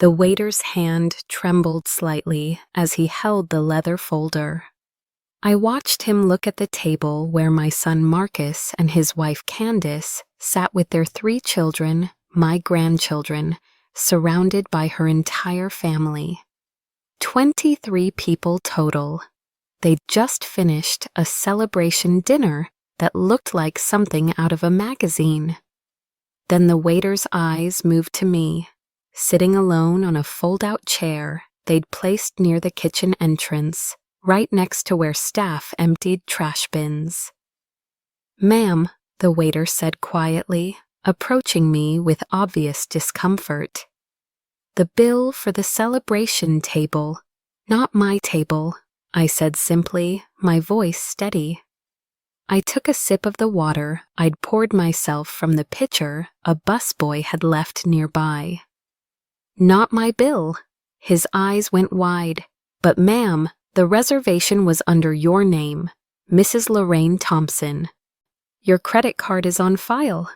The waiter's hand trembled slightly as he held the leather folder. I watched him look at the table where my son Marcus and his wife Candace sat with their 3 children, my grandchildren, surrounded by her entire family. 23 people total. They'd just finished a celebration dinner that looked like something out of a magazine. Then the waiter's eyes moved to me, sitting alone on a fold-out chair they'd placed near the kitchen entrance, right next to where staff emptied trash bins. "Ma'am," the waiter said quietly, approaching me with obvious discomfort. "The bill for the celebration table, not my table," I said simply, my voice steady. I took a sip of the water I'd poured myself from the pitcher a busboy had left nearby. "Not my bill." His eyes went wide. "But ma'am, the reservation was under your name, Mrs. Lorraine Thompson. Your credit card is on file."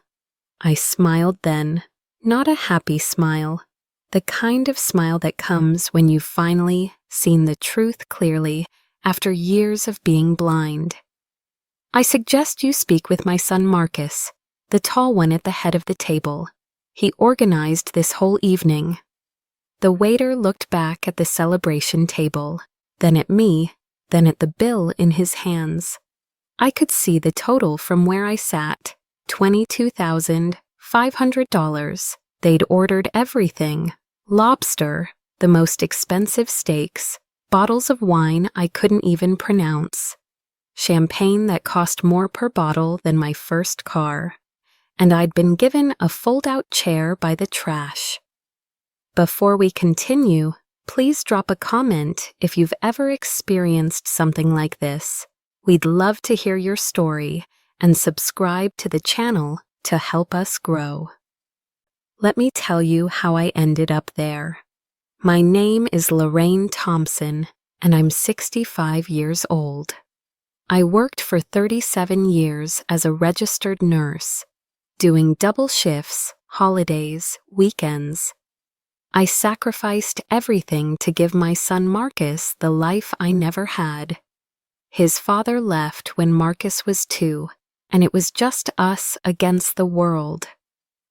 I smiled then, not a happy smile, the kind of smile that comes when you've finally seen the truth clearly after years of being blind. "I suggest you speak with my son Marcus, the tall one at the head of the table. He organized this whole evening." The waiter looked back at the celebration table, then at me, then at the bill in his hands. I could see the total from where I sat, $22,500. They'd ordered everything: lobster, the most expensive steaks, bottles of wine I couldn't even pronounce, champagne that cost more per bottle than my first car, and I'd been given a fold-out chair by the trash. Before we continue, please drop a comment if you've ever experienced something like this. We'd love to hear your story and subscribe to the channel to help us grow. Let me tell you how I ended up there. My name is Lorraine Thompson, and I'm 65 years old. I worked for 37 years as a registered nurse, doing double shifts, holidays, weekends. I sacrificed everything to give my son Marcus the life I never had. His father left when Marcus was 2, and it was just us against the world.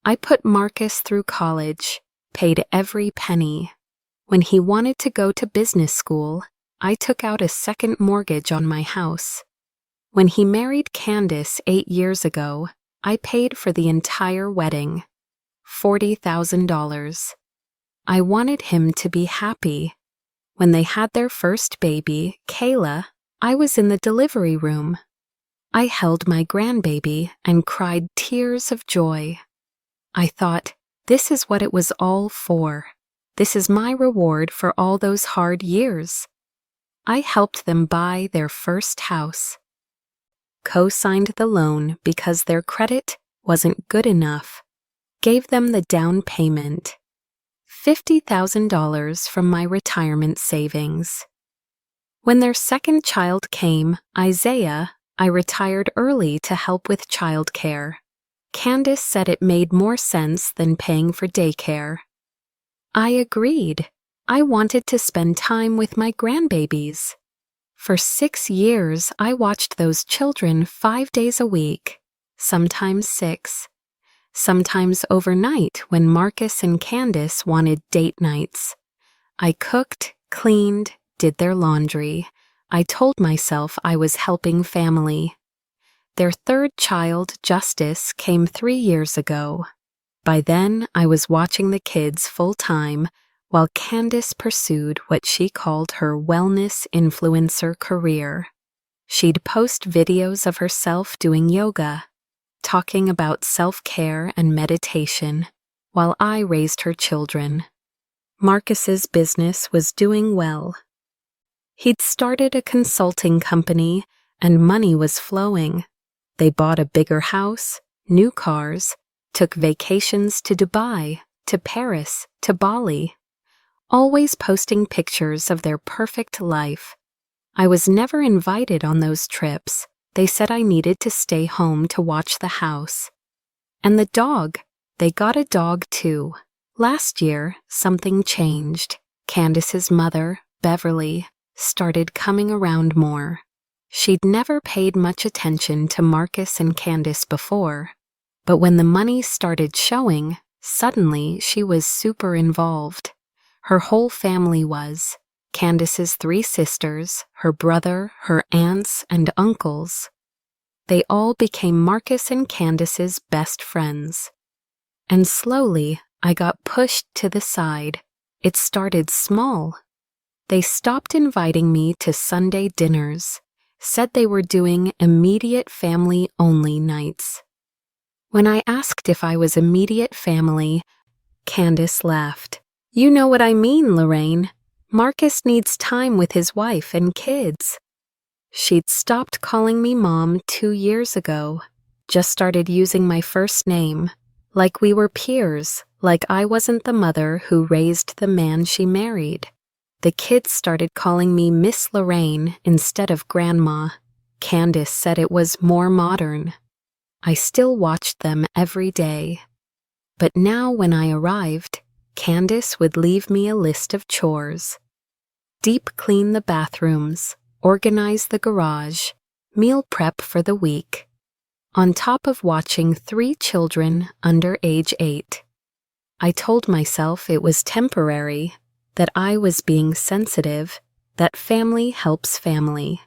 I put Marcus through college, paid every penny. When he wanted to go to business school, I took out a second mortgage on my house. When he married Candace 8 years ago, I paid for the entire wedding, $40,000. I wanted him to be happy. When they had their first baby, Kayla, I was in the delivery room. I held my grandbaby and cried tears of joy. I thought, this is what it was all for. This is my reward for all those hard years. I helped them buy their first house. Co-signed the loan because their credit wasn't good enough. Gave them the down payment. $50,000 from my retirement savings. When their second child came, Isaiah, I retired early to help with childcare. Candace said it made more sense than paying for daycare. I agreed. I wanted to spend time with my grandbabies. For 6 years, I watched those children 5 days a week, sometimes 6. Sometimes overnight when Marcus and Candace wanted date nights. I cooked, cleaned, did their laundry. I told myself I was helping family. Their third child, Justice, came 3 years ago. By then, I was watching the kids full-time while Candace pursued what she called her wellness influencer career. She'd post videos of herself doing yoga, talking about self-care and meditation, while I raised her children. Marcus's business was doing well. He'd started a consulting company, and money was flowing. They bought a bigger house, new cars, took vacations to Dubai, to Paris, to Bali, always posting pictures of their perfect life. I was never invited on those trips. They said I needed to stay home to watch the house. And the dog. They got a dog too, Last year, something changed. Candace's mother, Beverly, started coming around more. She'd never paid much attention to Marcus and Candace before, but when the money started showing, suddenly she was super involved. Her whole family was. Candace's 3 sisters, her brother, her aunts, and uncles. They all became Marcus and Candace's best friends. And slowly, I got pushed to the side. It started small. They stopped inviting me to Sunday dinners, said they were doing immediate family-only nights. When I asked if I was immediate family, Candace laughed. "You know what I mean, Lorraine. Marcus needs time with his wife and kids." She'd stopped calling me Mom 2 years ago, just started using my first name, like we were peers, like I wasn't the mother who raised the man she married. The kids started calling me Miss Lorraine instead of Grandma. Candace said it was more modern. I still watched them every day. But now when I arrived, Candace would leave me a list of chores. Deep clean the bathrooms, organize the garage, meal prep for the week, on top of watching 3 children under age 8. I told myself it was temporary, that I was being sensitive, that family helps family.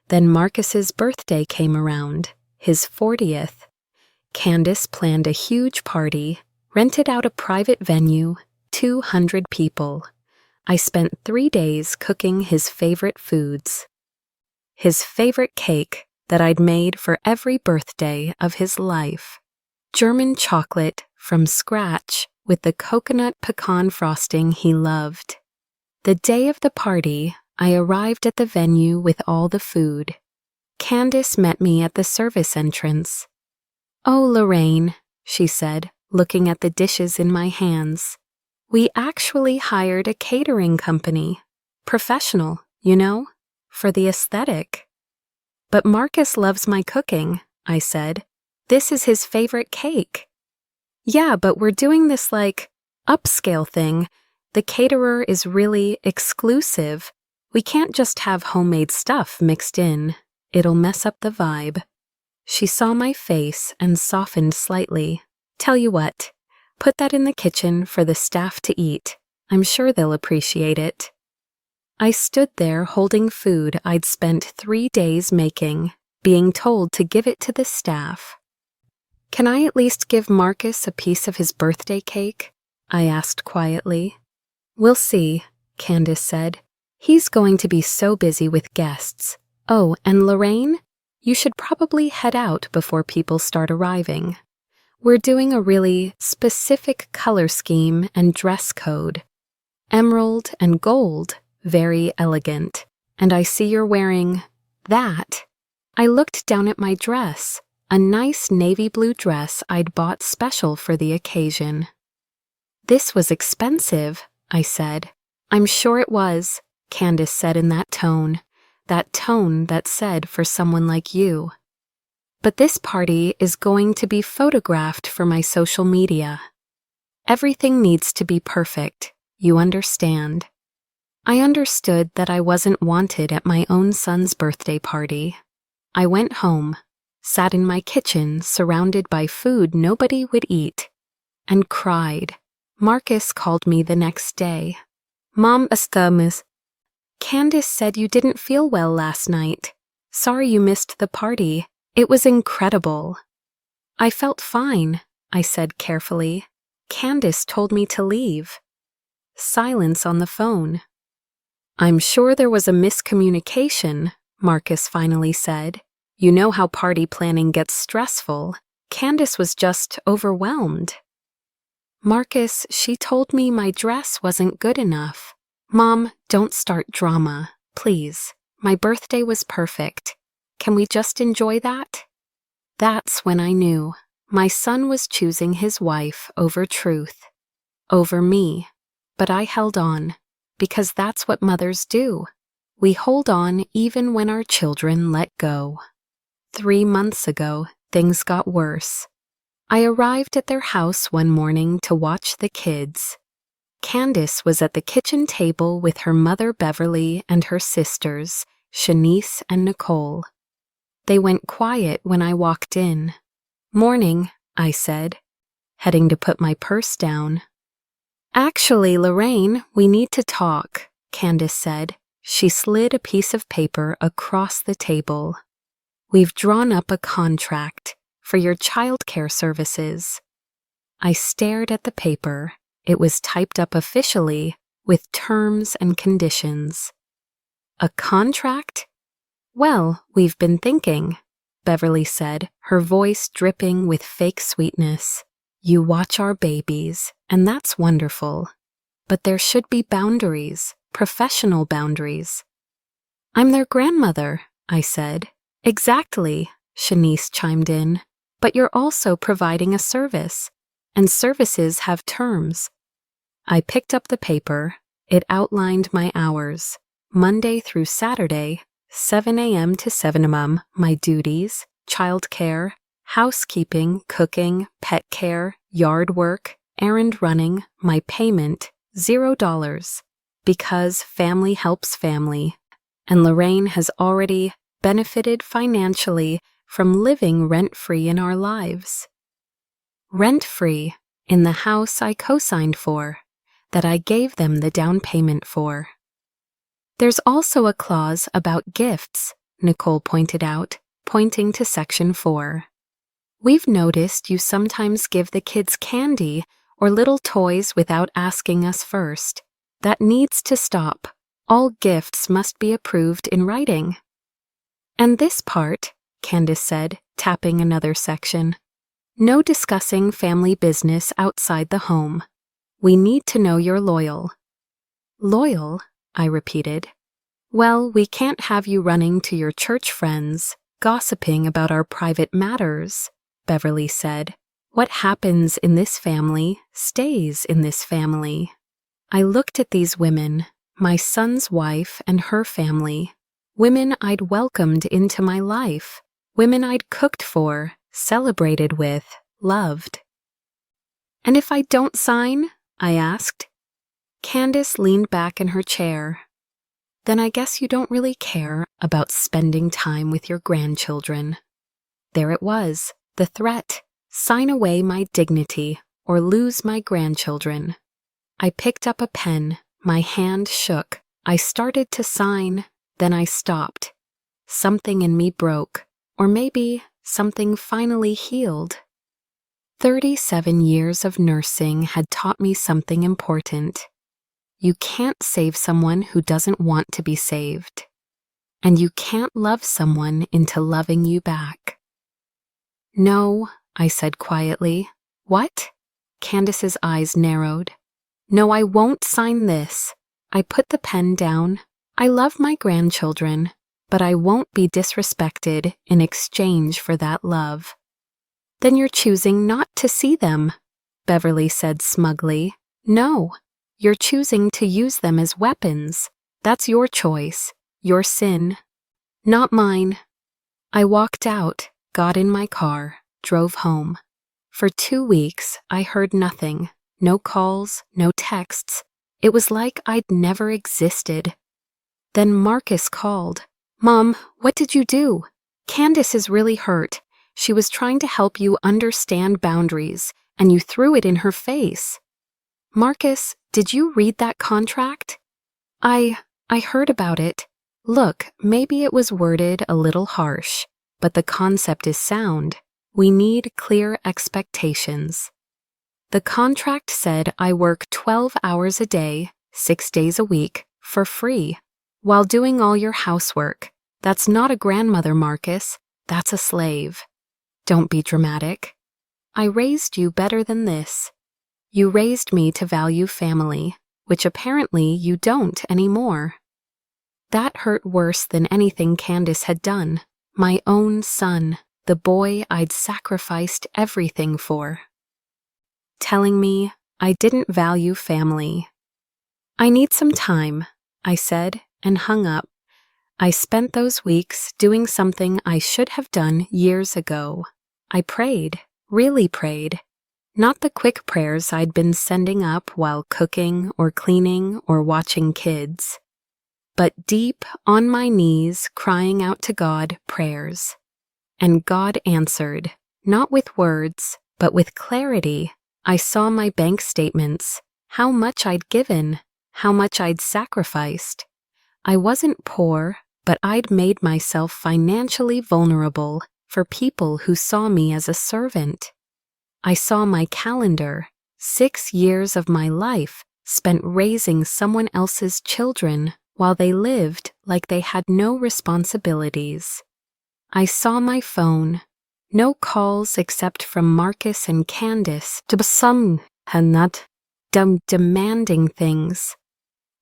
Then Marcus's birthday came around, his 40th. Candace planned a huge party, rented out a private venue, 200 people. I spent 3 days cooking his favorite foods. His favorite cake that I'd made for every birthday of his life. German chocolate from scratch with the coconut pecan frosting he loved. The day of the party, I arrived at the venue with all the food. Candace met me at the service entrance. "Oh, Lorraine," she said, looking at the dishes in my hands. "We actually hired a catering company. Professional, you know, for the aesthetic." "But Marcus loves my cooking," I said. "This is his favorite cake." "Yeah, but we're doing this upscale thing. The caterer is really exclusive. We can't just have homemade stuff mixed in. It'll mess up the vibe." She saw my face and softened slightly. "Tell you what, put that in the kitchen for the staff to eat. I'm sure they'll appreciate it." I stood there holding food I'd spent 3 days making, being told to give it to the staff. "Can I at least give Marcus a piece of his birthday cake?" I asked quietly. "We'll see," Candace said. "He's going to be so busy with guests. Oh, and Lorraine, you should probably head out before people start arriving. We're doing a really specific color scheme and dress code. Emerald and gold, very elegant. And I see you're wearing that." I looked down at my dress, a nice navy blue dress I'd bought special for the occasion. "This was expensive," I said. "I'm sure it was," Candace said in that tone that said for someone like you. "But this party is going to be photographed for my social media. Everything needs to be perfect, you understand." I understood that I wasn't wanted at my own son's birthday party. I went home, sat in my kitchen surrounded by food nobody would eat, and cried. Marcus called me the next day. "Mom, Candace said you didn't feel well last night. Sorry you missed the party. It was incredible." "I felt fine," I said carefully. "Candace told me to leave." Silence on the phone. "I'm sure there was a miscommunication," Marcus finally said. "You know how party planning gets stressful. Candace was just overwhelmed." "Marcus, she told me my dress wasn't good enough." "Mom, don't start drama, please. My birthday was perfect. Can we just enjoy that?" That's when I knew. My son was choosing his wife over truth. Over me. But I held on, because that's what mothers do. We hold on even when our children let go. 3 months ago, things got worse. I arrived at their house one morning to watch the kids. Candace was at the kitchen table with her mother Beverly and her sisters, Shanice and Nicole. They went quiet when I walked in. "Morning," I said, heading to put my purse down. "Actually, Lorraine, we need to talk," Candace said. She slid a piece of paper across the table. "We've drawn up a contract for your childcare services." I stared at the paper. It was typed up officially with terms and conditions. "A contract? Well, we've been thinking," Beverly said, her voice dripping with fake sweetness. "You watch our babies, and that's wonderful. But there should be boundaries, professional boundaries." "I'm their grandmother," I said. "Exactly," Shanice chimed in. "But you're also providing a service, and services have terms." I picked up the paper. It outlined my hours, Monday through Saturday, 7 a.m. to 7 a.m., my duties, childcare, housekeeping, cooking, pet care, yard work, errand running, my payment, $0. Because family helps family, and Lorraine has already benefited financially from living rent-free in our lives. Rent-free in the house I co-signed for, that I gave them the down payment for. "There's also a clause about gifts," Nicole pointed out, pointing to Section 4. "We've noticed you sometimes give the kids candy or little toys without asking us first. That needs to stop. All gifts must be approved in writing." "And this part," Candace said, tapping another section. "No discussing family business outside the home. We need to know you're loyal." "Loyal?" I repeated. "Well, we can't have you running to your church friends, gossiping about our private matters," Beverly said. "What happens in this family stays in this family." I looked at these women, my son's wife and her family, women I'd welcomed into my life, women I'd cooked for, celebrated with, loved. "And if I don't sign?" I asked. Candace leaned back in her chair. "Then I guess you don't really care about spending time with your grandchildren." There it was, the threat: sign away my dignity or lose my grandchildren. I picked up a pen. My hand shook. I started to sign, then I stopped. Something in me broke, or maybe something finally healed. 37 years of nursing had taught me something important. You can't save someone who doesn't want to be saved. And you can't love someone into loving you back. "No," I said quietly. "What?" Candace's eyes narrowed. "No, I won't sign this." I put the pen down. "I love my grandchildren, but I won't be disrespected in exchange for that love." "Then you're choosing not to see them," Beverly said smugly. "No, you're choosing to use them as weapons. That's your choice, your sin, not mine." I walked out, got in my car, drove home. For 2 weeks, I heard nothing. No calls, no texts. It was like I'd never existed. Then Marcus called. "Mom, what did you do? Candace is really hurt. She was trying to help you understand boundaries, and you threw it in her face." "Marcus, did you read that contract?" I heard about it. Look, maybe it was worded a little harsh, but the concept is sound. We need clear expectations. The contract said I work 12 hours a day, 6 days a week, for free, while doing all your housework. That's not a grandmother, Marcus. That's a slave. Don't be dramatic. I raised you better than this. You raised me to value family, which apparently you don't anymore. That hurt worse than anything Candace had done. My own son, the boy I'd sacrificed everything for. Telling me I didn't value family. "I need some time," I said, and hung up. I spent those weeks doing something I should have done years ago. I prayed, Really prayed. Not the quick prayers I'd been sending up while cooking or cleaning or watching kids, but deep on my knees crying out to God prayers. And God answered, not with words, but with clarity. I saw my bank statements, how much I'd given, how much I'd sacrificed. I wasn't poor, but I'd made myself financially vulnerable for people who saw me as a servant. I saw my calendar, 6 years of my life spent raising someone else's children while they lived like they had no responsibilities. I saw my phone, no calls except from Marcus and Candace to some not demanding things.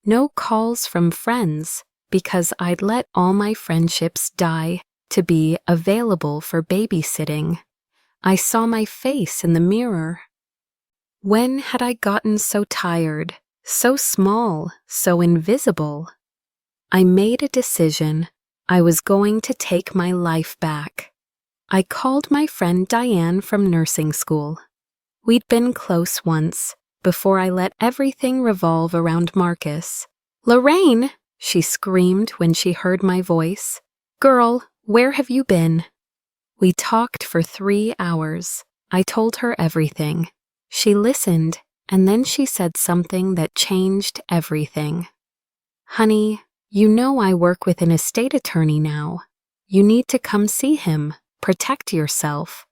No calls from friends because I'd let all my friendships die to be available for babysitting. I saw my face in the mirror. When had I gotten so tired, so small, so invisible? I made a decision. I was going to take my life back. I called my friend Diane from nursing school. We'd been close once, before I let everything revolve around Marcus. "Lorraine!" she screamed when she heard my voice. "Girl, where have you been?" We talked for 3 hours. I told her everything. She listened, and then she said something that changed everything. "Honey, you know I work with an estate attorney now. You need to come see him. Protect yourself."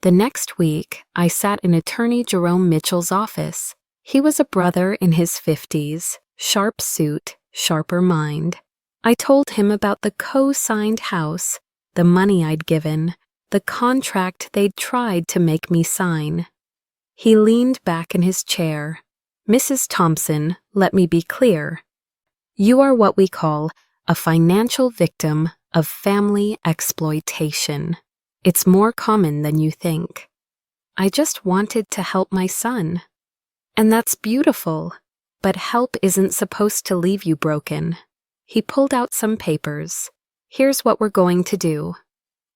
The next week, I sat in Attorney Jerome Mitchell's office. He was a brother in his 50s, sharp suit, sharper mind. I told him about the co-signed house, the money I'd given, the contract they'd tried to make me sign. He leaned back in his chair. "Mrs. Thompson, let me be clear. You are what we call a financial victim of family exploitation. It's more common than you think. I just wanted to help my son. And that's beautiful, but help isn't supposed to leave you broken." He pulled out some papers. "Here's what we're going to do."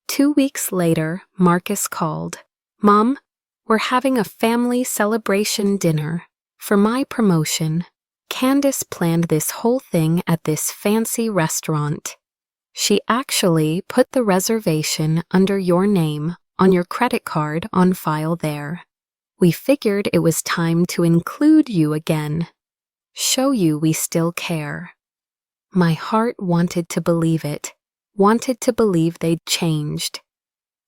2 weeks later, Marcus called. "Mom, we're having a family celebration dinner. For my promotion, Candace planned this whole thing at this fancy restaurant. She actually put the reservation under your name on your credit card on file there. We figured it was time to include you again. Show you we still care." My heart wanted to believe it, wanted to believe they'd changed.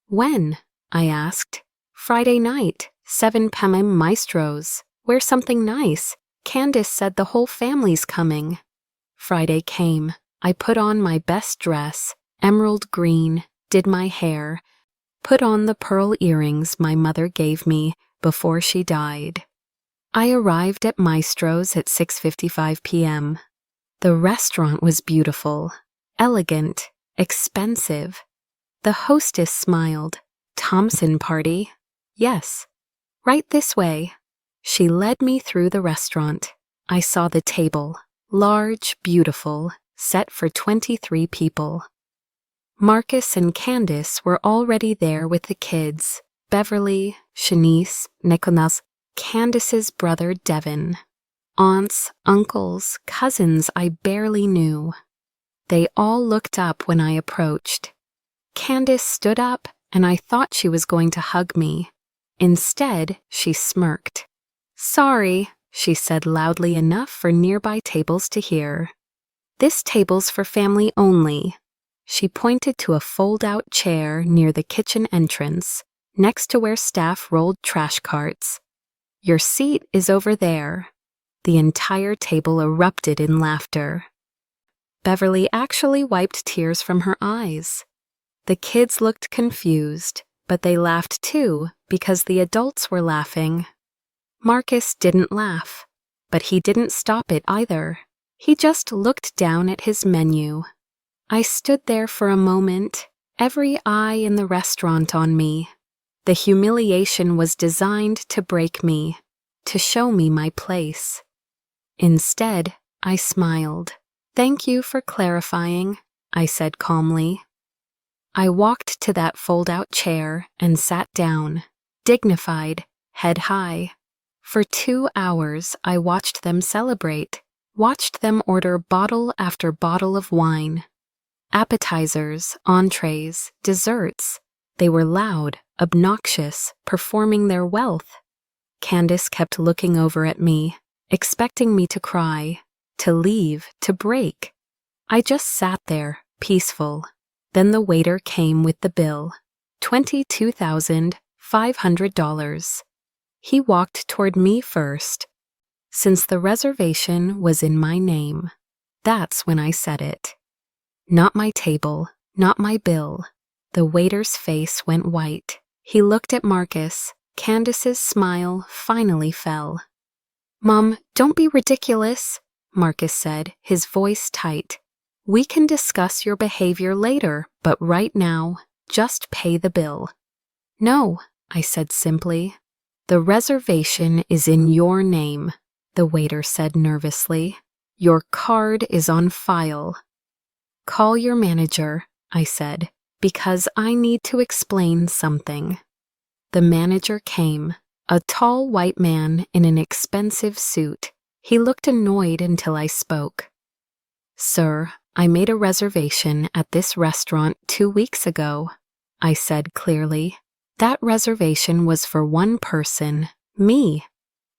"When?" I asked. "Friday night, 7 p.m. Maestro's. Wear something nice. Candace said the whole family's coming." Friday came. I put on my best dress, emerald green, did my hair, put on the pearl earrings my mother gave me before she died. I arrived at Maestro's at 6:55 p.m. The restaurant was beautiful, elegant, expensive. The hostess smiled. "Thompson party?" "Yes." "Right this way." She led me through the restaurant. I saw the table, large, beautiful, set for 23 people. Marcus and Candace were already there with the kids. Beverly, Shanice, Nicholas, Candace's brother Devin. Aunts, uncles, cousins I barely knew. They all looked up when I approached. Candace stood up, and I thought she was going to hug me. Instead, she smirked. "Sorry," she said loudly enough for nearby tables to hear. "This table's for family only." She pointed to a fold-out chair near the kitchen entrance, next to where staff rolled trash carts. "Your seat is over there." The entire table erupted in laughter. Beverly actually wiped tears from her eyes. The kids looked confused, but they laughed too because the adults were laughing. Marcus didn't laugh, but he didn't stop it either. He just looked down at his menu. I stood there for a moment, every eye in the restaurant on me. The humiliation was designed to break me, to show me my place. Instead, I smiled. "Thank you for clarifying," I said calmly. I walked to that fold-out chair and sat down. dignified, head high. For 2 hours, I watched them celebrate, watched them order bottle after bottle of wine. Appetizers, entrees, desserts. They were loud, obnoxious, performing their wealth. Candace kept looking over at me, expecting me to cry, to leave, to break. I just sat there, peaceful. Then the waiter came with the bill, $22,500. He walked toward me first. Since the reservation was in my name, that's when I said it. Not my table, not my bill. The waiter's face went white. He looked at Marcus. Candace's smile finally fell. "Mom, don't be ridiculous," Marcus said, his voice tight. "We can discuss your behavior later, but right now, just pay the bill." "No," I said simply. "The reservation is in your name," the waiter said nervously. "Your card is on file." "Call your manager," I said, "because I need to explain something." The manager came, a tall white man in an expensive suit. He looked annoyed until I spoke. "Sir, I made a reservation at this restaurant 2 weeks ago," I said clearly. "That reservation was for one person, me.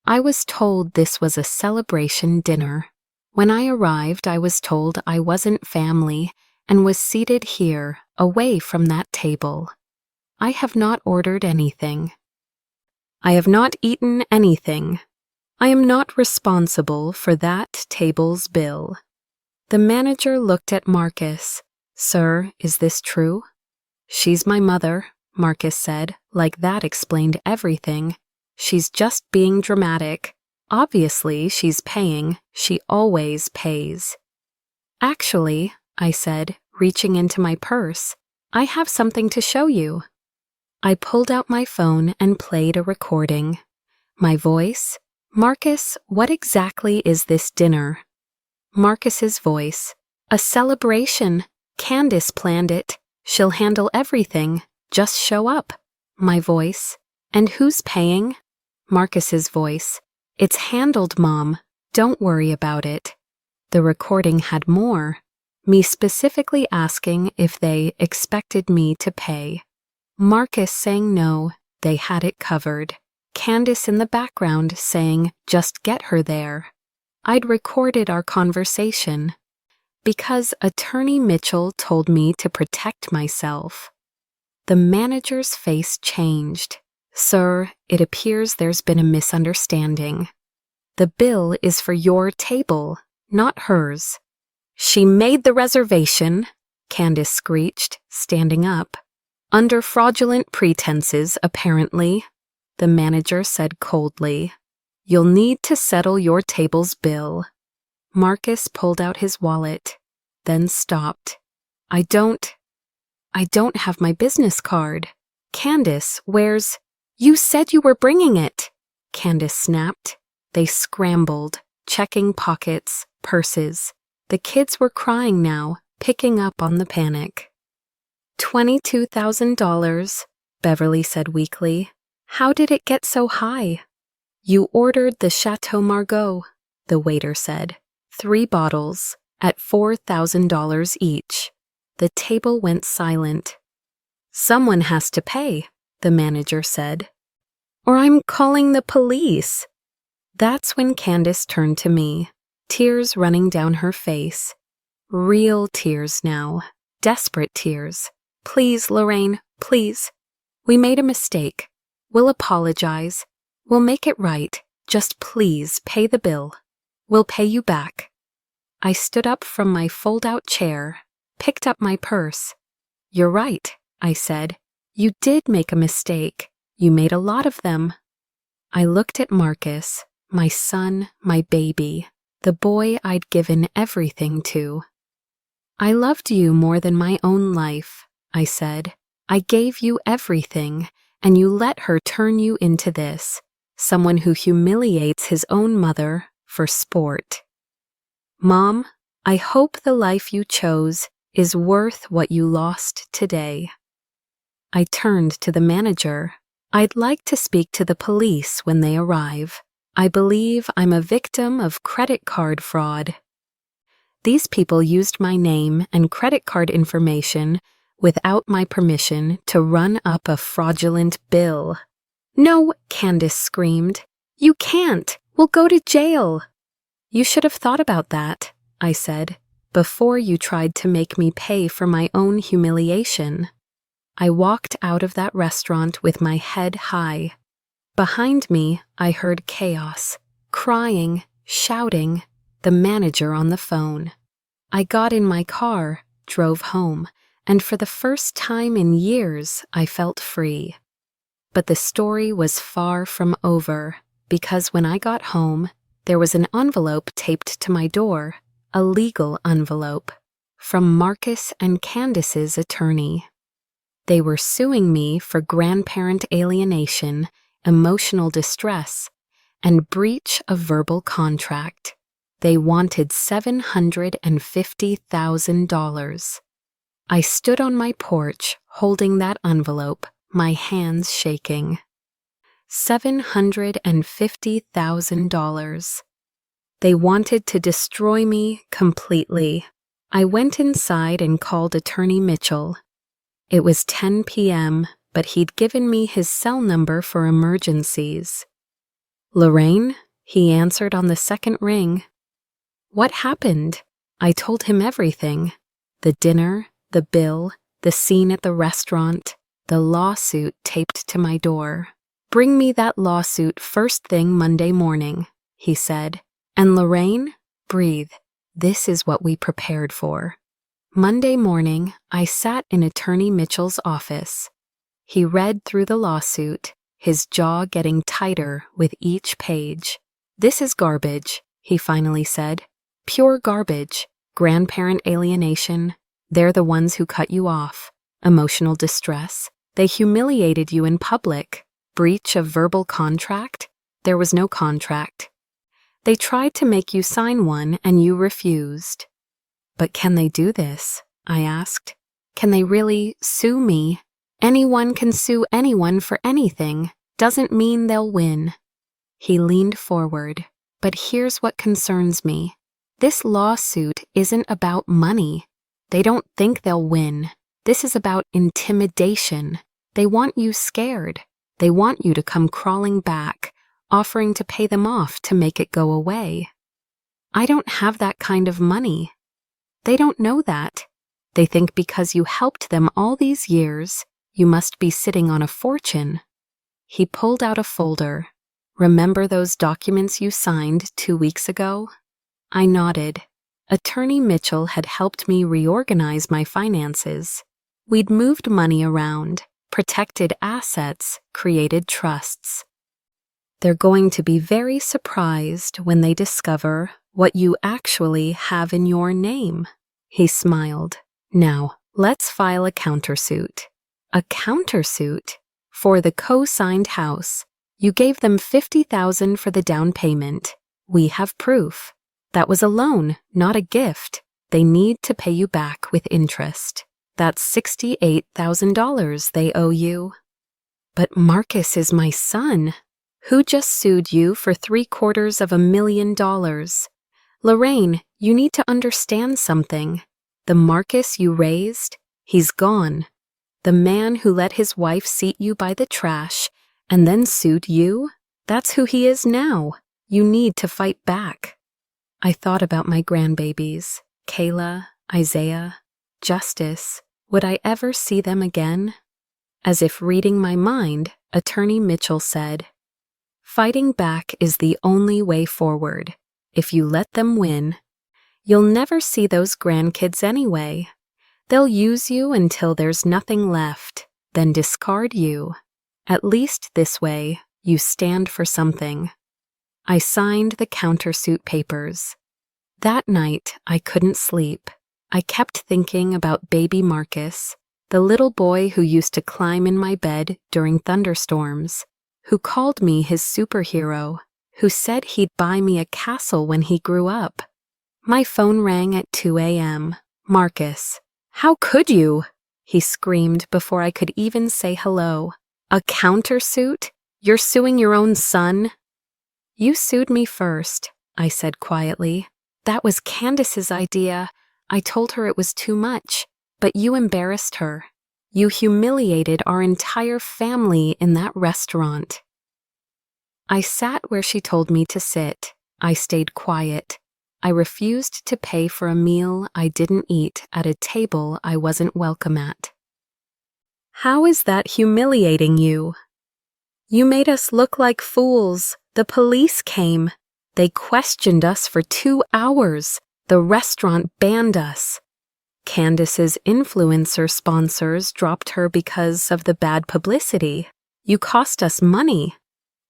I was told this was a celebration dinner. When I arrived, I was told I wasn't family and was seated here, away from that table. I have not ordered anything. I have not eaten anything. I am not responsible for that table's bill." The manager looked at Marcus. "Sir, is this true?" "She's my mother," Marcus said, like that explained everything. "She's just being dramatic. Obviously, she's paying. She always pays." "Actually," I said, reaching into my purse, "I have something to show you." I pulled out my phone and played a recording. My voice, "Marcus, what exactly is this dinner?" Marcus's voice, "A celebration. Candace planned it. She'll handle everything. Just show up." My voice, "And who's paying?" Marcus's voice, "It's handled, Mom. Don't worry about it." The recording had more. Me specifically asking if they expected me to pay. Marcus saying no, they had it covered. Candace in the background saying, "Just get her there." I'd recorded our conversation because Attorney Mitchell told me to protect myself. The manager's face changed. "Sir, it appears there's been a misunderstanding. The bill is for your table, not hers." "She made the reservation," Candace screeched, standing up. "Under fraudulent pretenses, apparently," the manager said coldly. "You'll need to settle your table's bill." Marcus pulled out his wallet, then stopped. I don't have my business card." "Candace, where's—" "You said you were bringing it," Candace snapped. They scrambled, checking pockets, purses. The kids were crying now, picking up on the panic. $22,000, Beverly said weakly. "How did it get so high?" "You ordered the Chateau Margaux," the waiter said. 3 bottles, at $4,000 each. The table went silent. "Someone has to pay," the manager said. "Or I'm calling the police." That's when Candace turned to me, tears running down her face. Real tears now, desperate tears. "Please, Lorraine, please. We made a mistake. We'll apologize. We'll make it right. Just please pay the bill. We'll pay you back." I stood up from my fold-out chair, picked up my purse. "You're right," I said. "You did make a mistake. You made a lot of them." I looked at Marcus, my son, my baby, the boy I'd given everything to. "I loved you more than my own life," I said. "I gave you everything, and you let her turn you into this, someone who humiliates his own mother for sport. Mom, I hope the life you chose is worth what you lost today." I turned to the manager. I'd like to speak to the police when they arrive. I believe I'm a victim of credit card fraud. These people used my name and credit card information without my permission to run up a fraudulent bill. No, Candace screamed. You can't. We'll go to jail. You should have thought about that, I said, before you tried to make me pay for my own humiliation. I walked out of that restaurant with my head high. Behind me, I heard chaos, crying, shouting, the manager on the phone. I got in my car, drove home, and for the first time in years, I felt free. But the story was far from over, because when I got home, there was an envelope taped to my door, a legal envelope, from Marcus and Candace's attorney. They were suing me for grandparent alienation, emotional distress, and breach of verbal contract. They wanted $750,000. I stood on my porch, holding that envelope, my hands shaking. $750,000. They wanted to destroy me completely. I went inside and called Attorney Mitchell. It was 10 p.m., but he'd given me his cell number for emergencies. Lorraine? He answered on the second ring. What happened? I told him everything. The dinner, the bill, the scene at the restaurant, the lawsuit taped to my door. Bring me that lawsuit first thing Monday morning, he said. And Lorraine, breathe. This is what we prepared for. Monday morning, I sat in Attorney Mitchell's office. He read through the lawsuit, his jaw getting tighter with each page. This is garbage, he finally said. Pure garbage. Grandparent alienation. They're the ones who cut you off. Emotional distress. They humiliated you in public. Breach of verbal contract. There was no contract. They tried to make you sign one and you refused. But can they do this? I asked. Can they really sue me? Anyone can sue anyone for anything. Doesn't mean they'll win. He leaned forward. But here's what concerns me. This lawsuit isn't about money. They don't think they'll win. This is about intimidation. They want you scared. They want you to come crawling back, offering to pay them off to make it go away. I don't have that kind of money. They don't know that. They think because you helped them all these years, you must be sitting on a fortune. He pulled out a folder. Remember those documents you signed 2 weeks ago? I nodded. Attorney Mitchell had helped me reorganize my finances. We'd moved money around, protected assets, created trusts. They're going to be very surprised when they discover what you actually have in your name. He smiled. Now, let's file a countersuit. A countersuit? For the co-signed house. You gave them $50,000 for the down payment. We have proof. That was a loan, not a gift. They need to pay you back with interest. That's $68,000 they owe you. But Marcus is my son. Who just sued you for $750,000? Lorraine, you need to understand something. The Marcus you raised, he's gone. The man who let his wife seat you by the trash and then sued you, that's who he is now. You need to fight back. I thought about my grandbabies, Kayla, Isaiah, Justice. Would I ever see them again? As if reading my mind, Attorney Mitchell said, fighting back is the only way forward. If you let them win, you'll never see those grandkids anyway. They'll use you until there's nothing left, then discard you. At least this way, you stand for something. I signed the countersuit papers. That night, I couldn't sleep. I kept thinking about baby Marcus, the little boy who used to climb in my bed during thunderstorms, who called me his superhero, who said he'd buy me a castle when he grew up. My phone rang at 2 a.m. Marcus, how could you? He screamed before I could even say hello. A countersuit? You're suing your own son? You sued me first, I said quietly. That was Candace's idea. I told her it was too much, but you embarrassed her. You humiliated our entire family in that restaurant. I sat where she told me to sit. I stayed quiet. I refused to pay for a meal I didn't eat at a table I wasn't welcome at. How is that humiliating you? You made us look like fools. The police came. They questioned us for 2 hours. The restaurant banned us. Candace's influencer sponsors dropped her because of the bad publicity. You cost us money.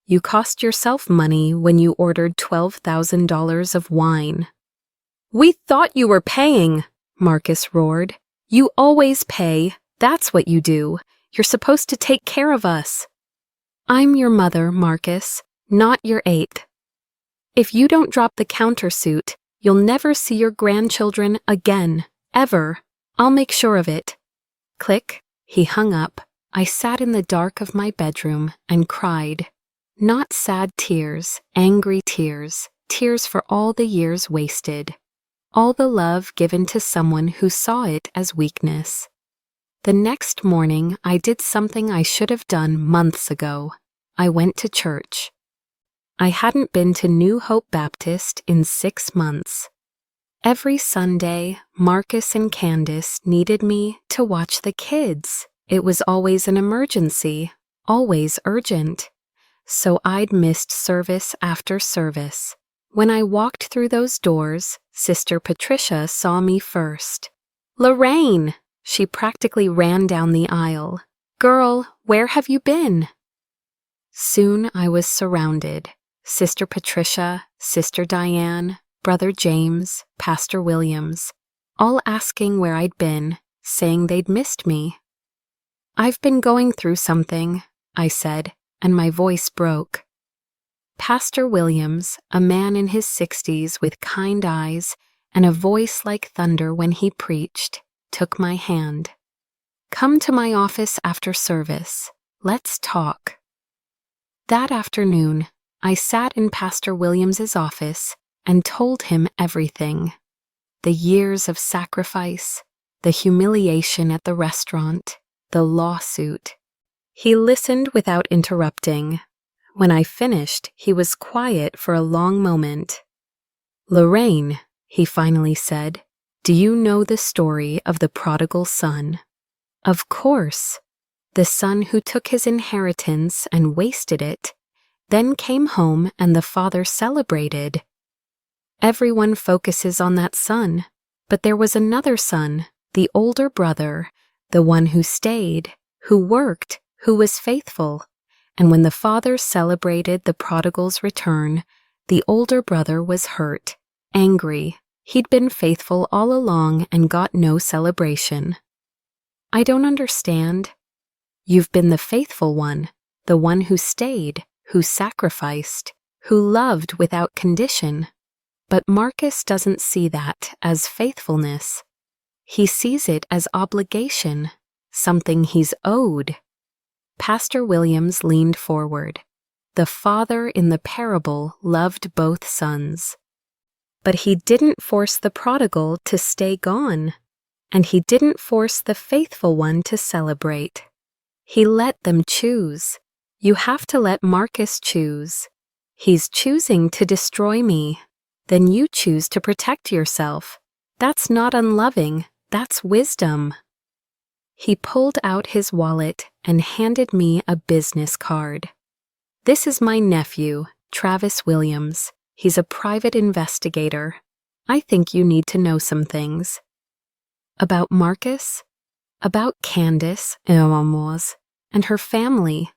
You cost yourself money when you ordered $12,000 of wine. We thought you were paying, Marcus roared. You always pay. That's what you do. You're supposed to take care of us. I'm your mother, Marcus, not your ape. If you don't drop the countersuit, you'll never see your grandchildren again, ever. I'll make sure of it. Click, he hung up. I sat in the dark of my bedroom and cried. Not sad tears, angry tears, tears for all the years wasted. All the love given to someone who saw it as weakness. The next morning, I did something I should have done months ago. I went to church. I hadn't been to New Hope Baptist in 6 months. Every Sunday, Marcus and Candace needed me to watch the kids. It was always an emergency, always urgent. So I'd missed service after service. When I walked through those doors, Sister Patricia saw me first. Lorraine! She practically ran down the aisle. Girl, where have you been? Soon I was surrounded. Sister Patricia, Sister Diane, Brother James, Pastor Williams, all asking where I'd been, saying they'd missed me. I've been going through something, I said, and my voice broke. Pastor Williams, a man in his 60s with kind eyes and a voice like thunder when he preached, took my hand. Come to my office after service. Let's talk. That afternoon, I sat in Pastor Williams's office and told him everything. The years of sacrifice, the humiliation at the restaurant, the lawsuit. He listened without interrupting. When I finished, he was quiet for a long moment. Lorraine, he finally said, do you know the story of the prodigal son? Of course. The son who took his inheritance and wasted it, then came home and the father celebrated. Everyone focuses on that son, but there was another son, the older brother, the one who stayed, who worked, who was faithful, and when the father celebrated the prodigal's return, the older brother was hurt, angry. He'd been faithful all along and got no celebration. I don't understand. You've been the faithful one, the one who stayed, who sacrificed, who loved without condition. But Marcus doesn't see that as faithfulness. He sees it as obligation, something he's owed. Pastor Williams leaned forward. The father in the parable loved both sons. But he didn't force the prodigal to stay gone, and he didn't force the faithful one to celebrate. He let them choose. You have to let Marcus choose. He's choosing to destroy me. Then you choose to protect yourself. That's not unloving, that's wisdom. He pulled out his wallet and handed me a business card. This is my nephew, Travis Williams. He's a private investigator. I think you need to know some things. About Marcus? About Candace, and her family.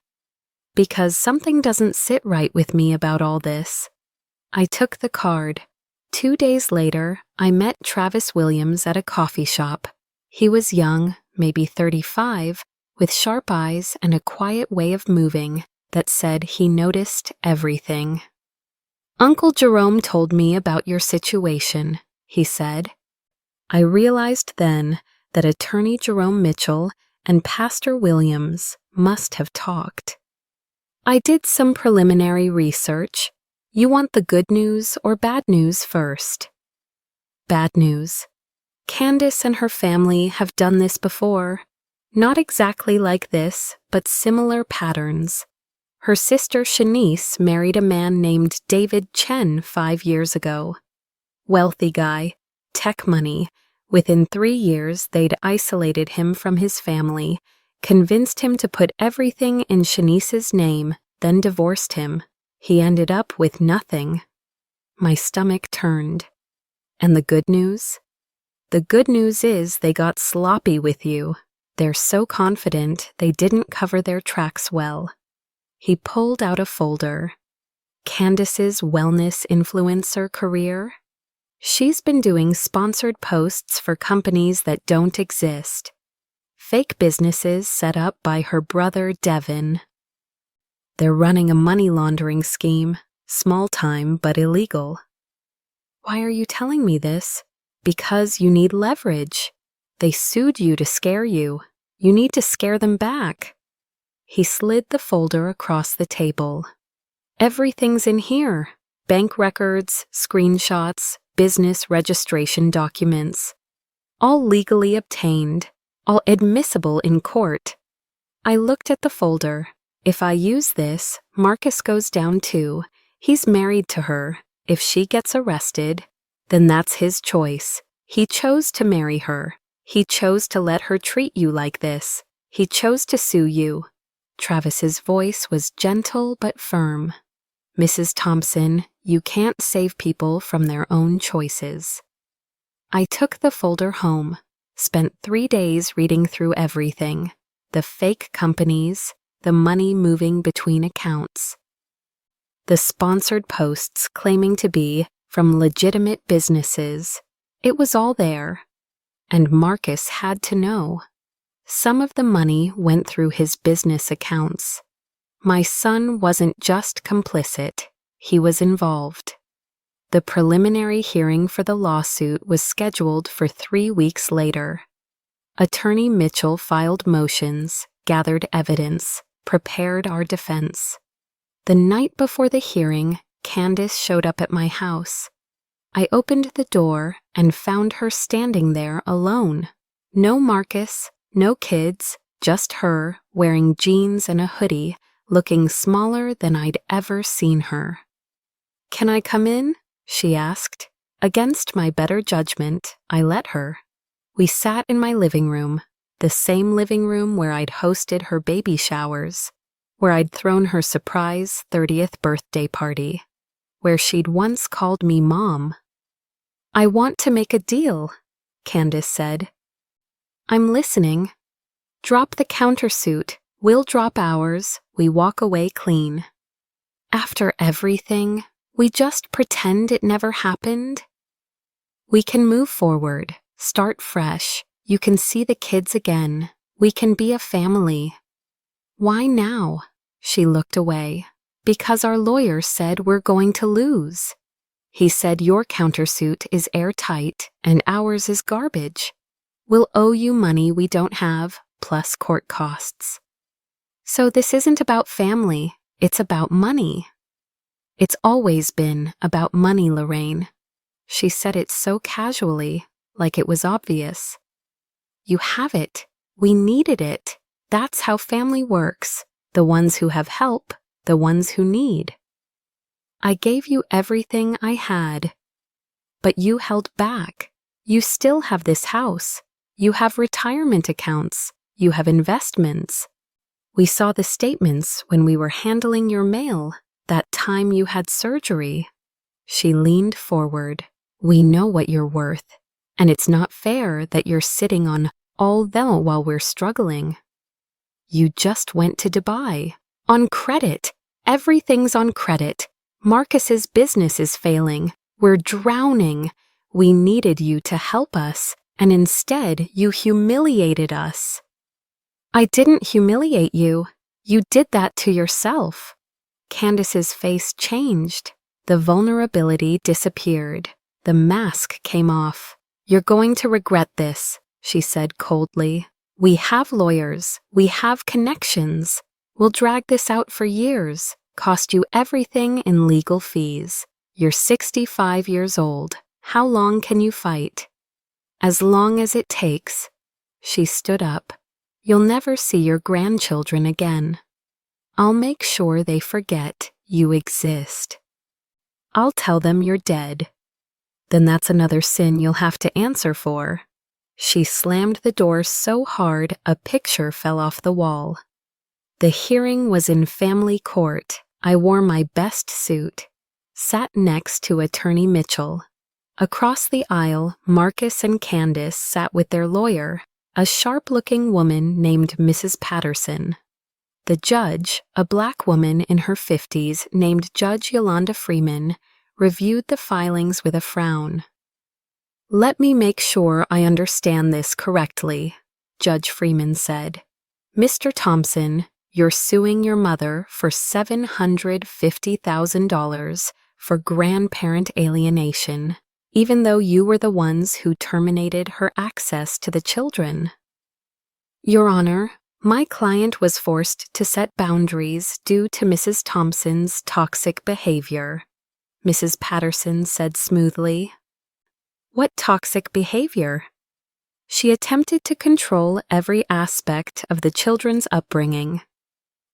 Because something doesn't sit right with me about all this. I took the card. 2 days later, I met Travis Williams at a coffee shop. He was young, maybe 35, with sharp eyes and a quiet way of moving that said he noticed everything. Uncle Jerome told me about your situation, he said. I realized then that Attorney Jerome Mitchell and Pastor Williams must have talked. I did some preliminary research. You want the good news or bad news first? Bad news. Candace and her family have done this before. Not exactly like this, but similar patterns. Her sister Shanice married a man named David Chen 5 years ago. Wealthy guy, tech money. Within 3 years, they'd isolated him from his family, convinced him to put everything in Shanice's name, then divorced him. He ended up with nothing. My stomach turned. And the good news? The good news is they got sloppy with you. They're so confident they didn't cover their tracks well. He pulled out a folder. Candace's wellness influencer career? She's been doing sponsored posts for companies that don't exist. Fake businesses set up by her brother Devin. They're running a money laundering scheme, small time but illegal. Why are you telling me this? Because you need leverage. They sued you to scare you. You need to scare them back. He slid the folder across the table. Everything's in here. Bank records, screenshots, business registration documents. All legally obtained, all admissible in court. I looked at the folder. If I use this, Marcus goes down too. He's married to her. If she gets arrested, then that's his choice. He chose to marry her. He chose to let her treat you like this. He chose to sue you. Travis's voice was gentle but firm. Mrs. Thompson, you can't save people from their own choices. I took the folder home, spent 3 days reading through everything. The fake companies, the money moving between accounts. The sponsored posts claiming to be from legitimate businesses. It was all there. And Marcus had to know. Some of the money went through his business accounts. My son wasn't just complicit, he was involved. The preliminary hearing for the lawsuit was scheduled for 3 weeks later. Attorney Mitchell filed motions, gathered evidence, prepared our defense. The night before the hearing, Candace showed up at my house. I opened the door and found her standing there alone. No Marcus, no kids, just her, wearing jeans and a hoodie, looking smaller than I'd ever seen her. "Can I come in?" she asked. Against my better judgment, I let her. We sat in my living room, the same living room where I'd hosted her baby showers, where I'd thrown her surprise 30th birthday party, where she'd once called me Mom. "I want to make a deal," Candace said. "I'm listening. Drop the countersuit. We'll drop ours. We walk away clean. After everything, we just pretend it never happened. We can move forward, start fresh. You can see the kids again. We can be a family." "Why now?" She looked away. "Because our lawyer said we're going to lose. He said your countersuit is airtight and ours is garbage. We'll owe you money we don't have, plus court costs. So this isn't about family, it's about money." "It's always been about money, Lorraine." She said it so casually, like it was obvious. "You have it. We needed it. That's how family works. The ones who have help, the ones who need. I gave you everything I had. But you held back. You still have this house. You have retirement accounts. You have investments. We saw the statements when we were handling your mail, that time you had surgery." She leaned forward. "We know what you're worth, and it's not fair that you're sitting on all that while we're struggling. You just went to Dubai. On credit. Everything's on credit. Marcus's business is failing. We're drowning. We needed you to help us, and instead you humiliated us." "I didn't humiliate you. You did that to yourself." Candace's face changed. The vulnerability disappeared. The mask came off. "You're going to regret this," she said coldly. We have lawyers. We have connections. We'll drag this out for years, cost you everything in legal fees. You're 65 years old. How long can you fight? As long as it takes. She stood up. You'll never see your grandchildren again. I'll make sure they forget you exist. I'll tell them you're dead. Then that's another sin you'll have to answer for. She slammed the door so hard a picture fell off the wall. The hearing was in family court. I wore my best suit. Sat next to Attorney Mitchell. Across the aisle, Marcus and Candace sat with their lawyer, a sharp-looking woman named Mrs. Patterson. The judge, a black woman in her 50s named Judge Yolanda Freeman, reviewed the filings with a frown. Let me make sure I understand this correctly, Judge Freeman said. Mr. Thompson, you're suing your mother for $750,000 for grandparent alienation, even though you were the ones who terminated her access to the children. Your Honor, my client was forced to set boundaries due to Mrs. Thompson's toxic behavior, Mrs. Patterson said smoothly. What toxic behavior? She attempted to control every aspect of the children's upbringing.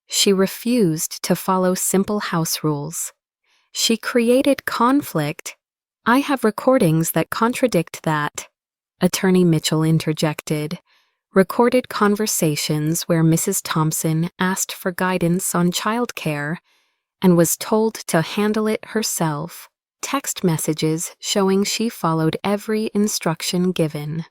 She refused to follow simple house rules. She created conflict. I have recordings that contradict that, Attorney Mitchell interjected. Recorded conversations where Mrs. Thompson asked for guidance on childcare and was told to handle it herself. Text messages showing she followed every instruction given,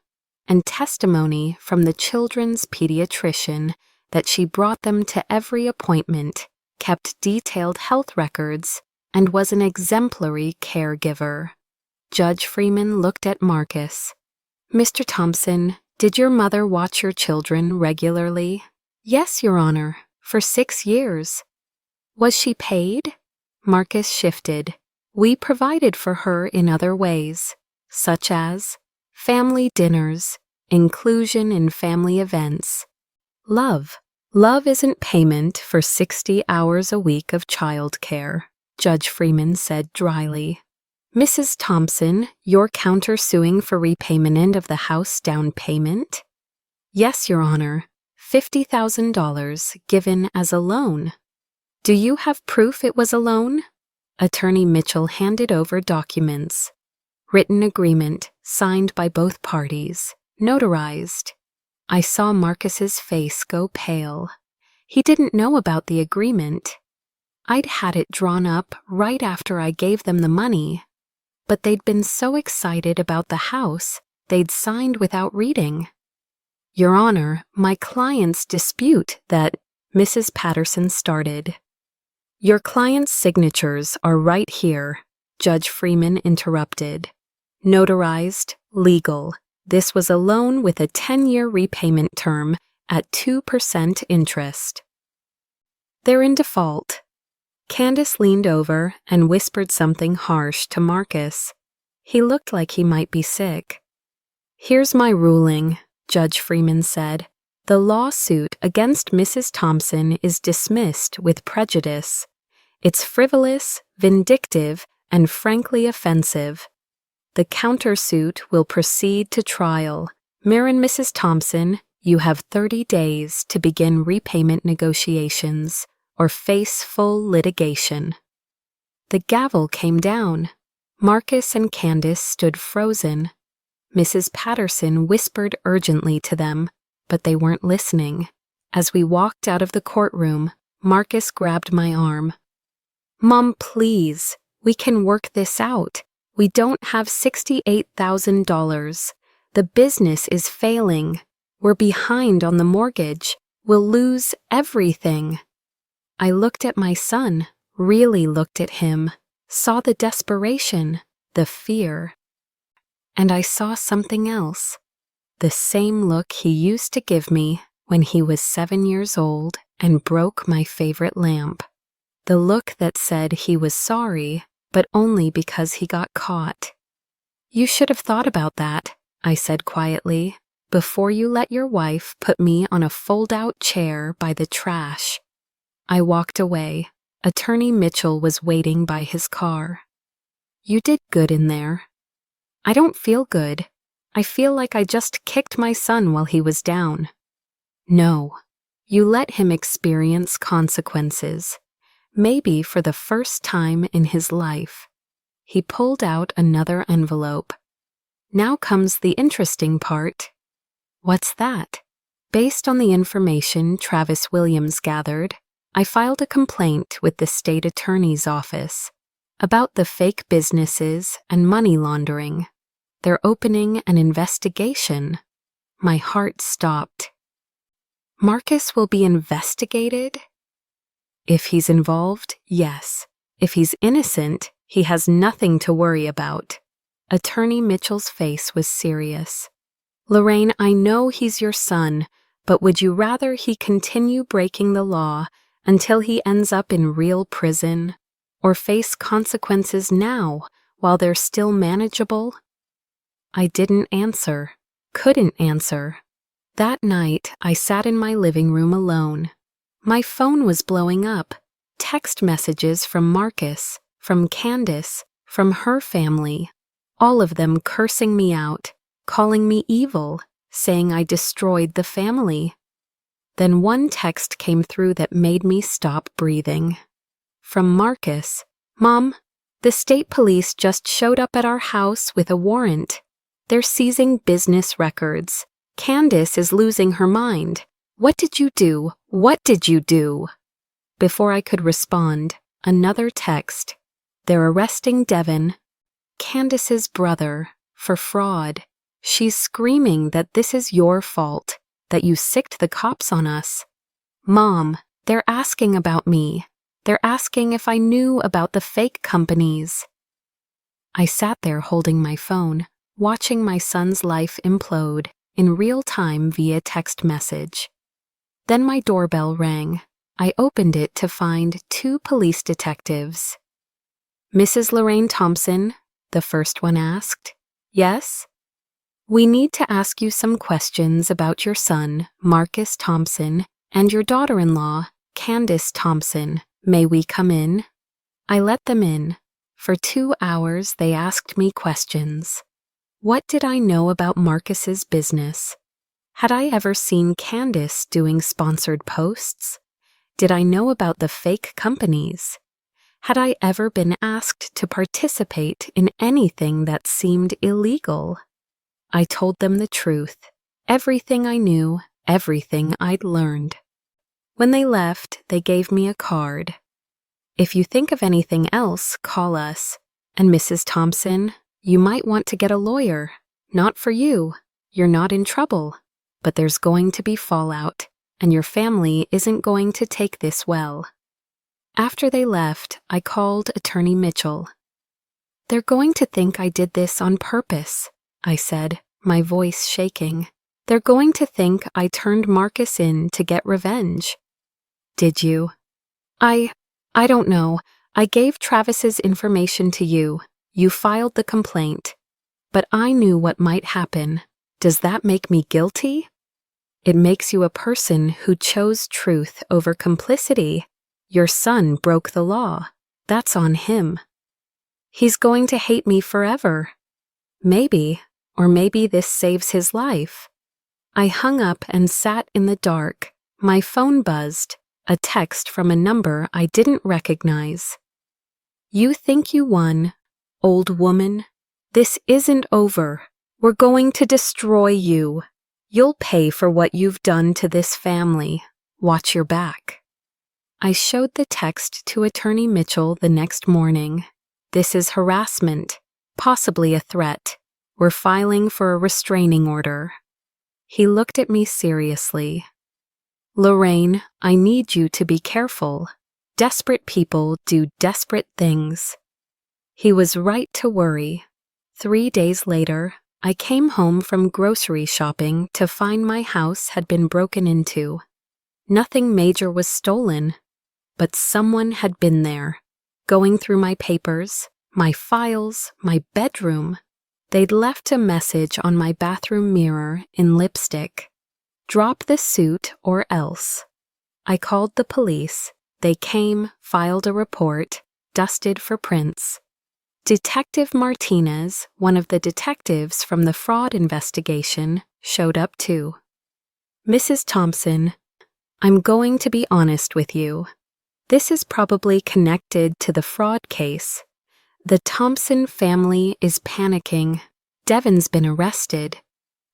and testimony from the children's pediatrician that she brought them to every appointment, kept detailed health records, and was an exemplary caregiver. Judge Freeman looked at Marcus. Mr. Thompson, did your mother watch your children regularly? Yes, Your Honor, for 6 years. Was she paid? Marcus shifted. We provided for her in other ways, such as family dinners, inclusion in family events. Love. Love isn't payment for 60 hours a week of childcare, Judge Freeman said dryly. Mrs. Thompson, you're countersuing for repayment of the house down payment? Yes, Your Honor, $50,000 given as a loan. Do you have proof it was a loan? Attorney Mitchell handed over documents. Written agreement, signed by both parties, notarized. I saw Marcus's face go pale. He didn't know about the agreement. I'd had it drawn up right after I gave them the money, but they'd been so excited about the house, they'd signed without reading. Your Honor, my clients dispute that Mrs. Patterson started. Your client's signatures are right here, Judge Freeman interrupted. Notarized, legal. This was a loan with a 10-year repayment term at 2% interest. They're in default. Candace leaned over and whispered something harsh to Marcus. He looked like he might be sick. Here's my ruling, Judge Freeman said. The lawsuit against Mrs. Thompson is dismissed with prejudice. It's frivolous, vindictive, and frankly offensive. The countersuit will proceed to trial. Marin Mrs. Thompson, you have 30 days to begin repayment negotiations or face full litigation. The gavel came down. Marcus and Candace stood frozen. Mrs. Patterson whispered urgently to them, but they weren't listening. As we walked out of the courtroom, Marcus grabbed my arm. Mom, please, we can work this out. We don't have $68,000. The business is failing. We're behind on the mortgage. We'll lose everything. I looked at my son, really looked at him, saw the desperation, the fear. And I saw something else. The same look he used to give me when he was 7 years old and broke my favorite lamp. The look that said he was sorry, but only because he got caught. You should have thought about that, I said quietly, before you let your wife put me on a fold-out chair by the trash. I walked away. Attorney Mitchell was waiting by his car. You did good in there. I don't feel good. I feel like I just kicked my son while he was down. No, you let him experience consequences, maybe for the first time in his life. He pulled out another envelope. Now comes the interesting part. What's that? Based on the information Travis Williams gathered, I filed a complaint with the state attorney's office about the fake businesses and money laundering. They're opening an investigation. My heart stopped. Marcus will be investigated? If he's involved, yes. If he's innocent, he has nothing to worry about. Attorney Mitchell's face was serious. Lorraine, I know he's your son, but would you rather he continue breaking the law until he ends up in real prison, or face consequences now while they're still manageable? I didn't answer, couldn't answer. That night, I sat in my living room alone. My phone was blowing up. Text messages from Marcus, from Candace, from her family, all of them cursing me out, calling me evil, saying I destroyed the family. Then one text came through that made me stop breathing. From Marcus, Mom, the state police just showed up at our house with a warrant. They're seizing business records. Candace is losing her mind. What did you do? What did you do? Before I could respond, another text. They're arresting Devin, Candace's brother, for fraud. She's screaming that this is your fault, that you sicked the cops on us. Mom, they're asking about me. They're asking if I knew about the fake companies. I sat there holding my phone, watching my son's life implode in real time via text message. Then my doorbell rang. I opened it to find 2 police detectives. Mrs. Lorraine Thompson, the first one asked. Yes? We need to ask you some questions about your son, Marcus Thompson, and your daughter-in-law, Candace Thompson. May we come in? I let them in. For 2 hours, they asked me questions. What did I know about Marcus's business? Had I ever seen Candace doing sponsored posts? Did I know about the fake companies? Had I ever been asked to participate in anything that seemed illegal? I told them the truth, everything I knew, everything I'd learned. When they left, they gave me a card. If you think of anything else, call us. And Mrs. Thompson, you might want to get a lawyer. Not for you. You're not in trouble. But there's going to be fallout, and your family isn't going to take this well. After they left, I called Attorney Mitchell. They're going to think I did this on purpose, I said, my voice shaking. They're going to think I turned Marcus in to get revenge. Did you? I don't know. I gave Travis's information to you. You filed the complaint. But I knew what might happen. Does that make me guilty? It makes you a person who chose truth over complicity. Your son broke the law. That's on him. He's going to hate me forever. Maybe, or maybe this saves his life. I hung up and sat in the dark. My phone buzzed, a text from a number I didn't recognize. You think you won, old woman? This isn't over. We're going to destroy you. You'll pay for what you've done to this family. Watch your back. I showed the text to Attorney Mitchell the next morning. This is harassment, possibly a threat. We're filing for a restraining order. He looked at me seriously. Lorraine, I need you to be careful. Desperate people do desperate things. He was right to worry. 3 days later, I came home from grocery shopping to find my house had been broken into. Nothing major was stolen, but someone had been there, going through my papers, my files, my bedroom. They'd left a message on my bathroom mirror in lipstick. Drop the suit or else. I called the police. They came, filed a report, dusted for prints. Detective Martinez, one of the detectives from the fraud investigation, showed up too. Mrs. Thompson, I'm going to be honest with you. This is probably connected to the fraud case. The Thompson family is panicking. Devin's been arrested.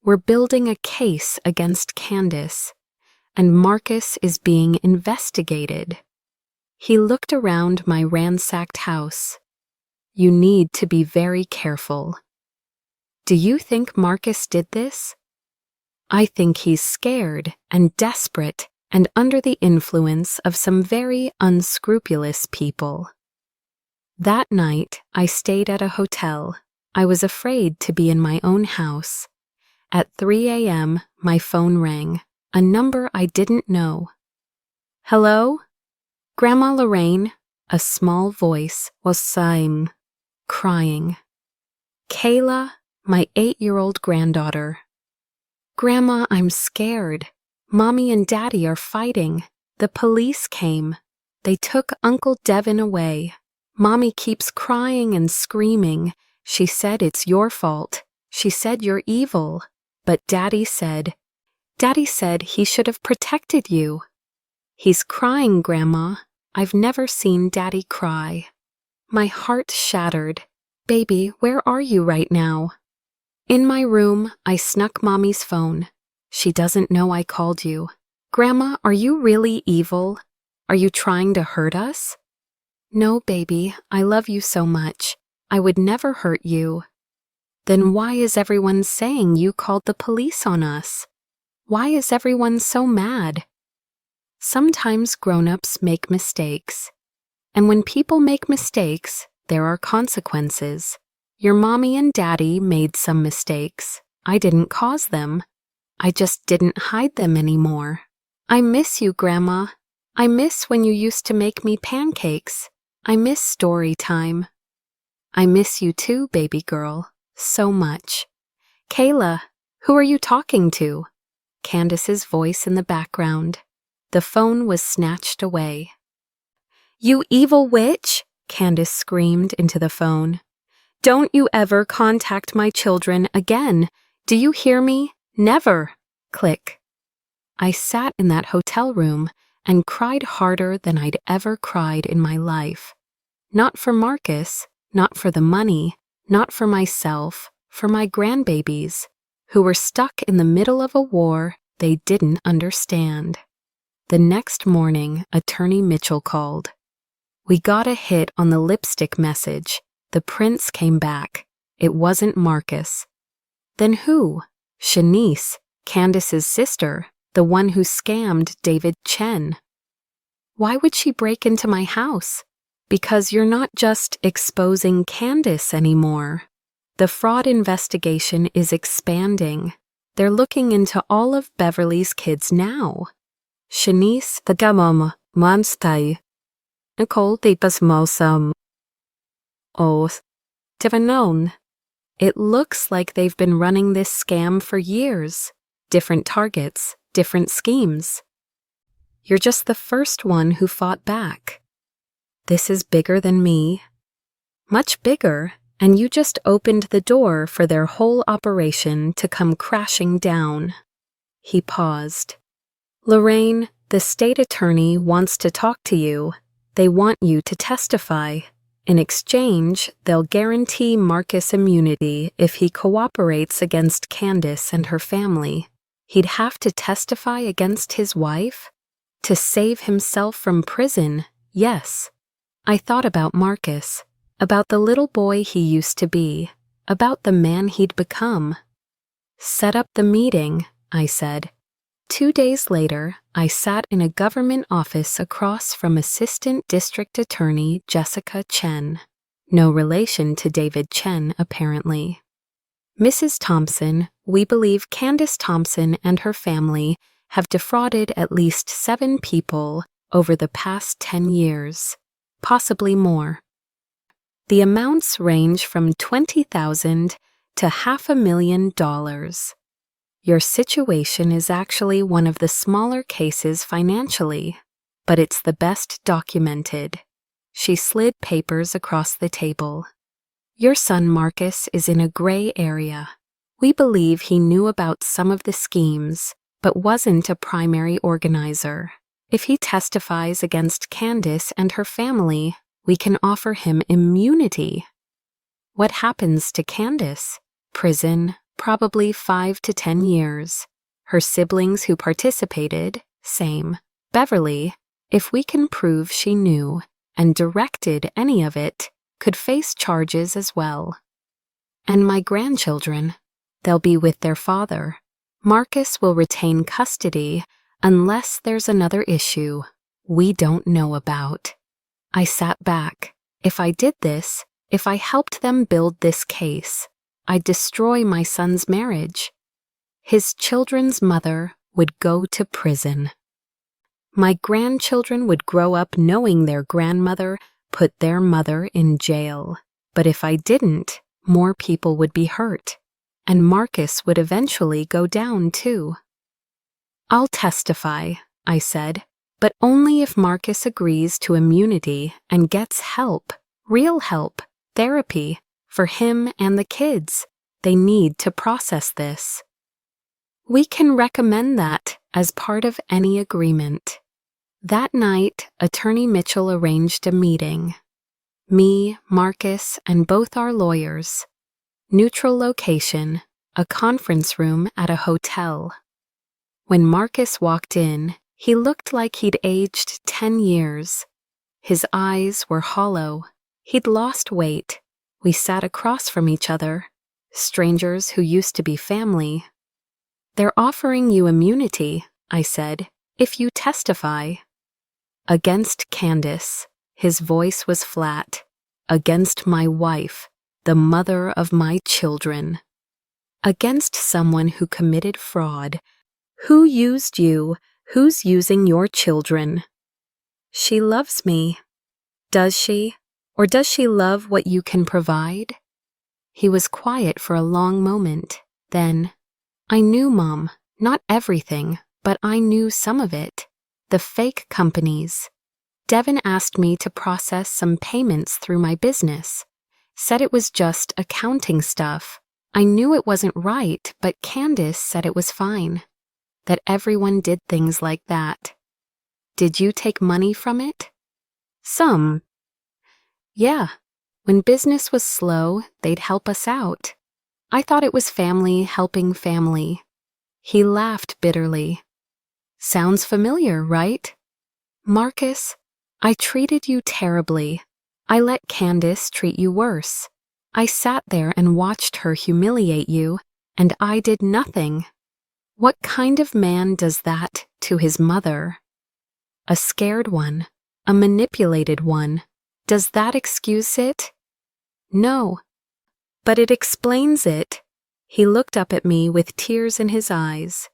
We're building a case against Candace, and Marcus is being investigated. He looked around my ransacked house. You need to be very careful. Do you think Marcus did this? I think he's scared and desperate and under the influence of some very unscrupulous people. That night, I stayed at a hotel. I was afraid to be in my own house. At 3 a.m., my phone rang, a number I didn't know. Hello? Grandma Lorraine, a small voice was sighing, crying. Kayla, my 8-year-old granddaughter. Grandma, I'm scared. Mommy and Daddy are fighting. The police came. They took Uncle Devin away. Mommy keeps crying and screaming. She said it's your fault. She said you're evil. But Daddy said he should have protected you. He's crying, Grandma. I've never seen Daddy cry. My heart shattered. Baby, where are you right now? In my room, I snuck Mommy's phone. She doesn't know I called you. Grandma, are you really evil? Are you trying to hurt us? No, baby, I love you so much. I would never hurt you. Then why is everyone saying you called the police on us? Why is everyone so mad? Sometimes grown-ups make mistakes. And when people make mistakes, there are consequences. Your mommy and daddy made some mistakes. I didn't cause them. I just didn't hide them anymore. I miss you, Grandma. I miss when you used to make me pancakes. I miss story time. I miss you too, baby girl, so much. Kayla, who are you talking to? Candace's voice in the background. The phone was snatched away. You evil witch, Candace screamed into the phone. Don't you ever contact my children again. Do you hear me? Never. Click. I sat in that hotel room and cried harder than I'd ever cried in my life. Not for Marcus, not for the money, not for myself, for my grandbabies, who were stuck in the middle of a war they didn't understand. The next morning, Attorney Mitchell called. We got a hit on the lipstick message. The prints came back. It wasn't Marcus. Then who? Shanice, Candace's sister, the one who scammed David Chen. Why would she break into my house? Because you're not just exposing Candace anymore. The fraud investigation is expanding. They're looking into all of Beverly's kids now. Shanice, the gamom, monstay. Nicole Deepas Mosam. Oath. Devanon. It looks like they've been running this scam for years. Different targets, different schemes. You're just the first one who fought back. This is bigger than me. Much bigger, and you just opened the door for their whole operation to come crashing down. He paused. Lorraine, the state attorney wants to talk to you. They want you to testify. In exchange, they'll guarantee Marcus immunity if he cooperates against Candace and her family. He'd have to testify against his wife? To save himself from prison, yes. I thought about Marcus, about the little boy he used to be, about the man he'd become. Set up the meeting, I said. 2 days later, I sat in a government office across from Assistant District Attorney Jessica Chen. No relation to David Chen, apparently. Mrs. Thompson, we believe Candace Thompson and her family have defrauded at least 7 people over the past 10 years, possibly more. The amounts range from $20,000 to $500,000. Your situation is actually one of the smaller cases financially, but it's the best documented. She slid papers across the table. Your son Marcus is in a gray area. We believe he knew about some of the schemes, but wasn't a primary organizer. If he testifies against Candace and her family, we can offer him immunity. What happens to Candace? Prison, probably 5 to 10 years. Her siblings who participated, same. Beverly, if we can prove she knew and directed any of it, could face charges as well. And my grandchildren, they'll be with their father. Marcus will retain custody unless there's another issue we don't know about. I sat back. If I did this, if I helped them build this case, I'd destroy my son's marriage. His children's mother would go to prison. My grandchildren would grow up knowing their grandmother put their mother in jail. But if I didn't, more people would be hurt, and Marcus would eventually go down too. I'll testify, I said, but only if Marcus agrees to immunity and gets help, real help, therapy, for him and the kids. They need to process this. We can recommend that as part of any agreement. That night, Attorney Mitchell arranged a meeting. Me, Marcus, and both our lawyers. Neutral location, a conference room at a hotel. When Marcus walked in, he looked like he'd aged 10 years. His eyes were hollow. He'd lost weight. We sat across from each other, strangers who used to be family. They're offering you immunity, I said, if you testify. Against Candace, his voice was flat. Against my wife, the mother of my children. Against someone who committed fraud. Who used you? Who's using your children? She loves me. Does she? Or does she love what you can provide? He was quiet for a long moment. Then, I knew, Mom, not everything, but I knew some of it. The fake companies. Devin asked me to process some payments through my business. Said it was just accounting stuff. I knew it wasn't right, but Candace said it was fine. That everyone did things like that. Did you take money from it? Some. Yeah. When business was slow, they'd help us out. I thought it was family helping family. He laughed bitterly. Sounds familiar, right? Marcus, I treated you terribly. I let Candace treat you worse. I sat there and watched her humiliate you, and I did nothing. What kind of man does that to his mother? A scared one, a manipulated one. Does that excuse it? No. But it explains it. He looked up at me with tears in his eyes.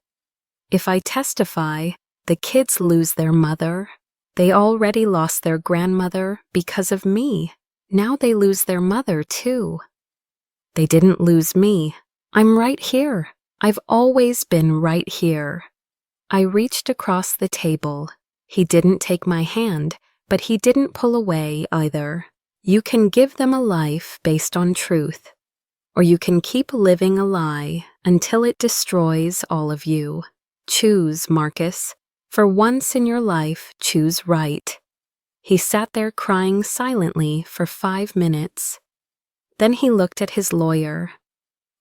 If I testify, the kids lose their mother. They already lost their grandmother because of me. Now they lose their mother too. They didn't lose me. I'm right here. I've always been right here. I reached across the table. He didn't take my hand, but he didn't pull away either. You can give them a life based on truth, or you can keep living a lie until it destroys all of you. Choose, Marcus. For once in your life, choose right. He sat there crying silently for 5 minutes. Then he looked at his lawyer.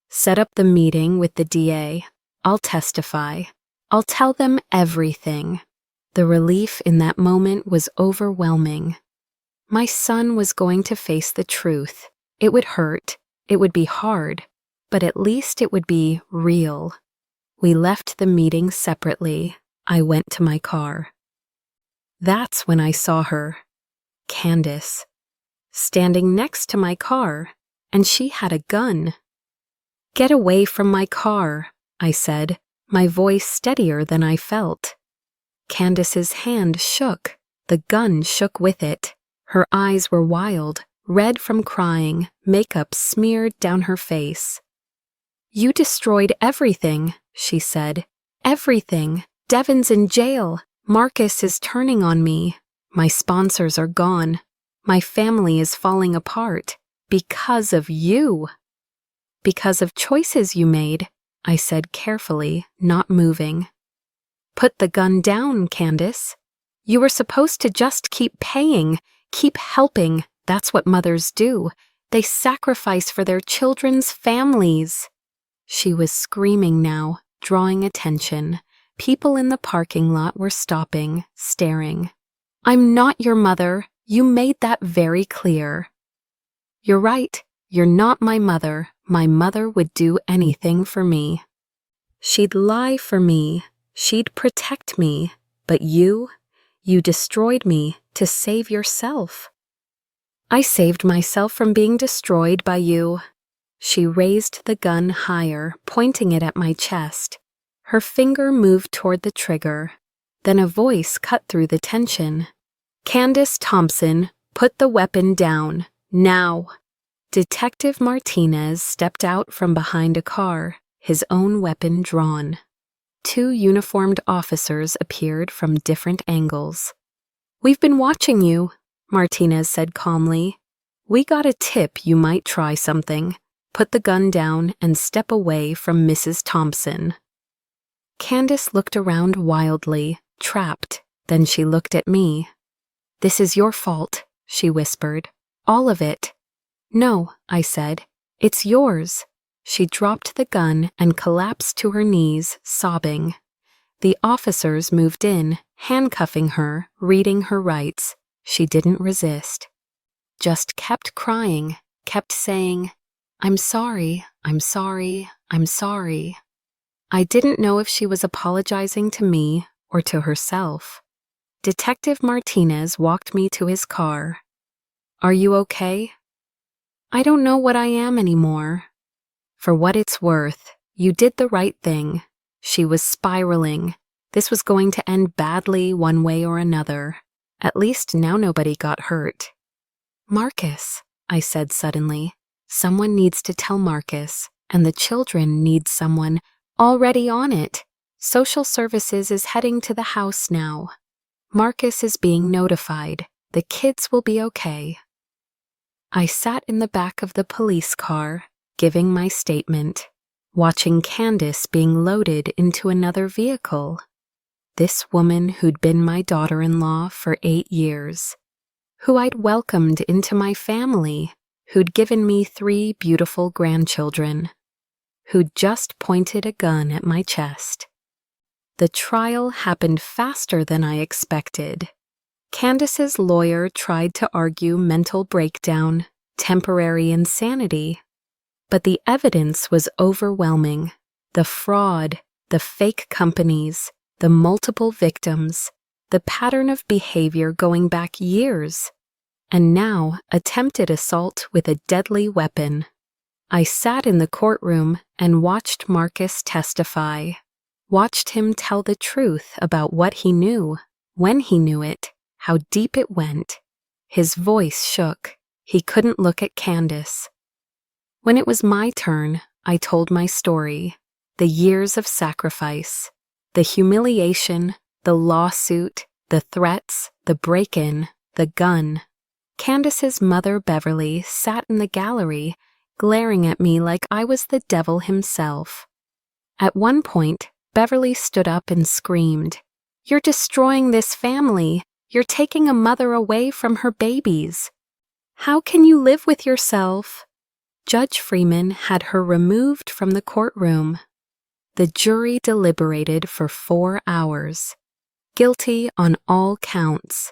Set up the meeting with the DA. I'll testify. I'll tell them everything. The relief in that moment was overwhelming. My son was going to face the truth. It would hurt. It would be hard. But at least it would be real. We left the meeting separately. I went to my car. That's when I saw her, Candace, standing next to my car, and she had a gun. Get away from my car, I said, my voice steadier than I felt. Candace's hand shook. The gun shook with it. Her eyes were wild, red from crying, makeup smeared down her face. You destroyed everything, she said. Everything. Devin's in jail. Marcus is turning on me. My sponsors are gone. My family is falling apart. Because of you. Because of choices you made, I said carefully, not moving. Put the gun down, Candace. You were supposed to just keep paying, keep helping. That's what mothers do. They sacrifice for their children's families. She was screaming now, drawing attention. People in the parking lot were stopping, staring. I'm not your mother. You made that very clear. You're right. You're not my mother. My mother would do anything for me. She'd lie for me. She'd protect me. But you destroyed me to save yourself. I saved myself from being destroyed by you. She raised the gun higher, pointing it at my chest. Her finger moved toward the trigger. Then a voice cut through the tension. Candace Thompson, put the weapon down, now. Detective Martinez stepped out from behind a car, his own weapon drawn. 2 uniformed officers appeared from different angles. We've been watching you, Martinez said calmly. We got a tip you might try something. Put the gun down and step away from Mrs. Thompson. Candace looked around wildly, trapped. Then she looked at me. This is your fault, she whispered. All of it. No, I said. It's yours. She dropped the gun and collapsed to her knees, sobbing. The officers moved in, handcuffing her, reading her rights. She didn't resist. Just kept crying, kept saying, I'm sorry, I'm sorry, I'm sorry. I didn't know if she was apologizing to me or to herself. Detective Martinez walked me to his car. Are you okay? I don't know what I am anymore. For what it's worth, you did the right thing. She was spiraling. This was going to end badly one way or another. At least now nobody got hurt. Marcus, I said suddenly. Someone needs to tell Marcus, and the children need someone already on it. Social services is heading to the house now. Marcus is being notified. The kids will be okay. I sat in the back of the police car, giving my statement, watching Candace being loaded into another vehicle. This woman who'd been my daughter-in-law for 8 years, who I'd welcomed into my family, who'd given me 3 beautiful grandchildren, who'd just pointed a gun at my chest. The trial happened faster than I expected. Candace's lawyer tried to argue mental breakdown, temporary insanity, but the evidence was overwhelming. The fraud, the fake companies, the multiple victims, the pattern of behavior going back years, and now attempted assault with a deadly weapon. I sat in the courtroom and watched Marcus testify, watched him tell the truth about what he knew, when he knew it, how deep it went. His voice shook. He couldn't look at Candace. When it was my turn, I told my story, the years of sacrifice, the humiliation, the lawsuit, the threats, the break-in, the gun. Candace's mother, Beverly, sat in the gallery, glaring at me like I was the devil himself. At one point, Beverly stood up and screamed, "You're destroying this family. You're taking a mother away from her babies. How can you live with yourself?" Judge Freeman had her removed from the courtroom. The jury deliberated for 4 hours. Guilty on all counts.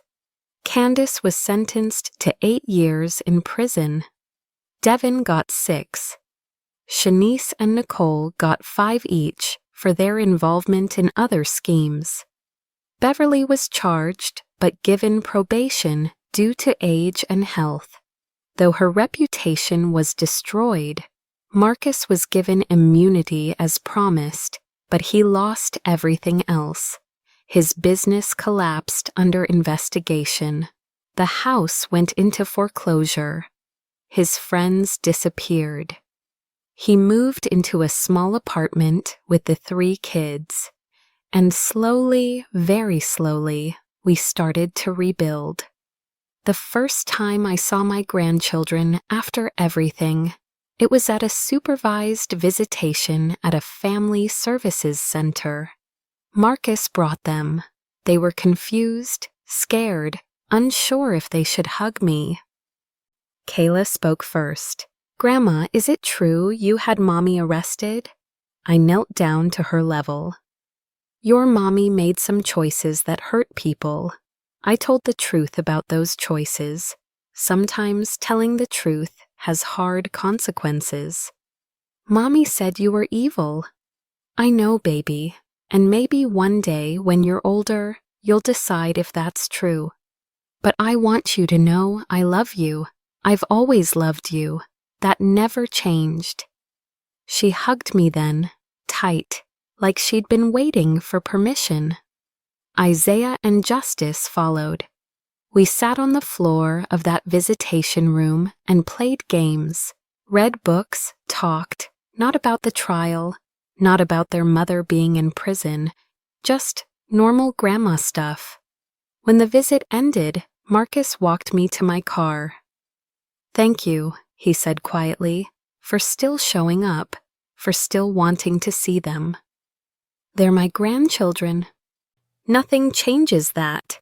Candace was sentenced to 8 years in prison. Devin got 6. Shanice and Nicole got 5 each for their involvement in other schemes. Beverly was charged but given probation due to age and health. Though her reputation was destroyed, Marcus was given immunity as promised, but he lost everything else. His business collapsed under investigation. The house went into foreclosure. His friends disappeared. He moved into a small apartment with the 3 kids, and slowly, very slowly, we started to rebuild. The first time I saw my grandchildren after everything, it was at a supervised visitation at a family services center. Marcus brought them. They were confused, scared, unsure if they should hug me. Kayla spoke first. "Grandma, is it true you had Mommy arrested?" I knelt down to her level. "Your Mommy made some choices that hurt people." I told the truth about those choices. Sometimes telling the truth has hard consequences. "Mommy said you were evil." "I know, baby, and maybe one day when you're older, you'll decide if that's true. But I want you to know I love you. I've always loved you. That never changed." She hugged me then, tight, like she'd been waiting for permission. Isaiah and Justice followed. We sat on the floor of that visitation room and played games, read books, talked, not about the trial, not about their mother being in prison, just normal grandma stuff. When the visit ended, Marcus walked me to my car. "Thank you," he said quietly, "for still showing up, for still wanting to see them. They're my grandchildren. Nothing changes that.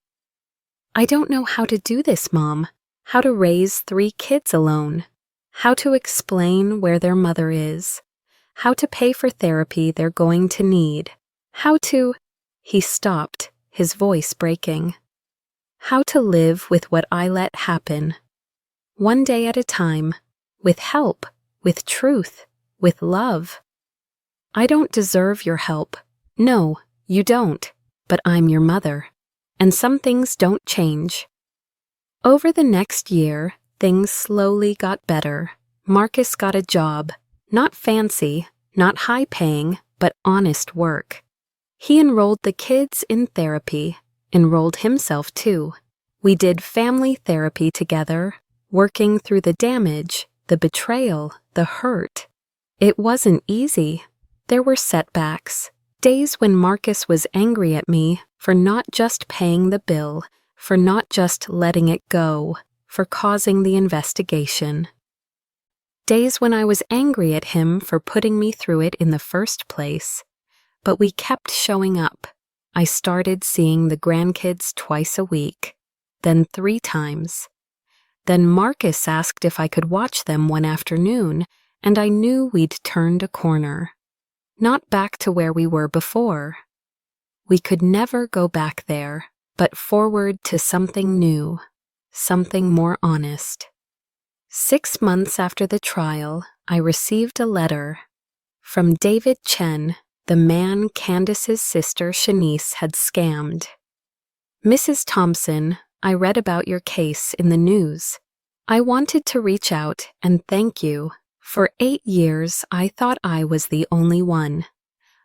I don't know how to do this, Mom. How to raise 3 kids alone. How to explain where their mother is. How to pay for therapy they're going to need. How to—" He stopped, his voice breaking. "How to live with what I let happen. One day at a time, with help, with truth, with love. I don't deserve your help. No, you don't. But I'm your mother, and some things don't change." Over the next year, things slowly got better. Marcus got a job, not fancy, not high-paying, but honest work. He enrolled the kids in therapy, enrolled himself too. We did family therapy together, working through the damage, the betrayal, the hurt. It wasn't easy. There were setbacks. Days when Marcus was angry at me for not just paying the bill, for not just letting it go, for causing the investigation. Days when I was angry at him for putting me through it in the first place. But we kept showing up. I started seeing the grandkids twice a week, then 3 times. Then Marcus asked if I could watch them one afternoon, and I knew we'd turned a corner. Not back to where we were before. We could never go back there, but forward to something new, something more honest. 6 months after the trial, I received a letter from David Chen, the man Candace's sister Shanice had scammed. "Mrs. Thompson, I read about your case in the news. I wanted to reach out and thank you. For 8 years, I thought I was the only one.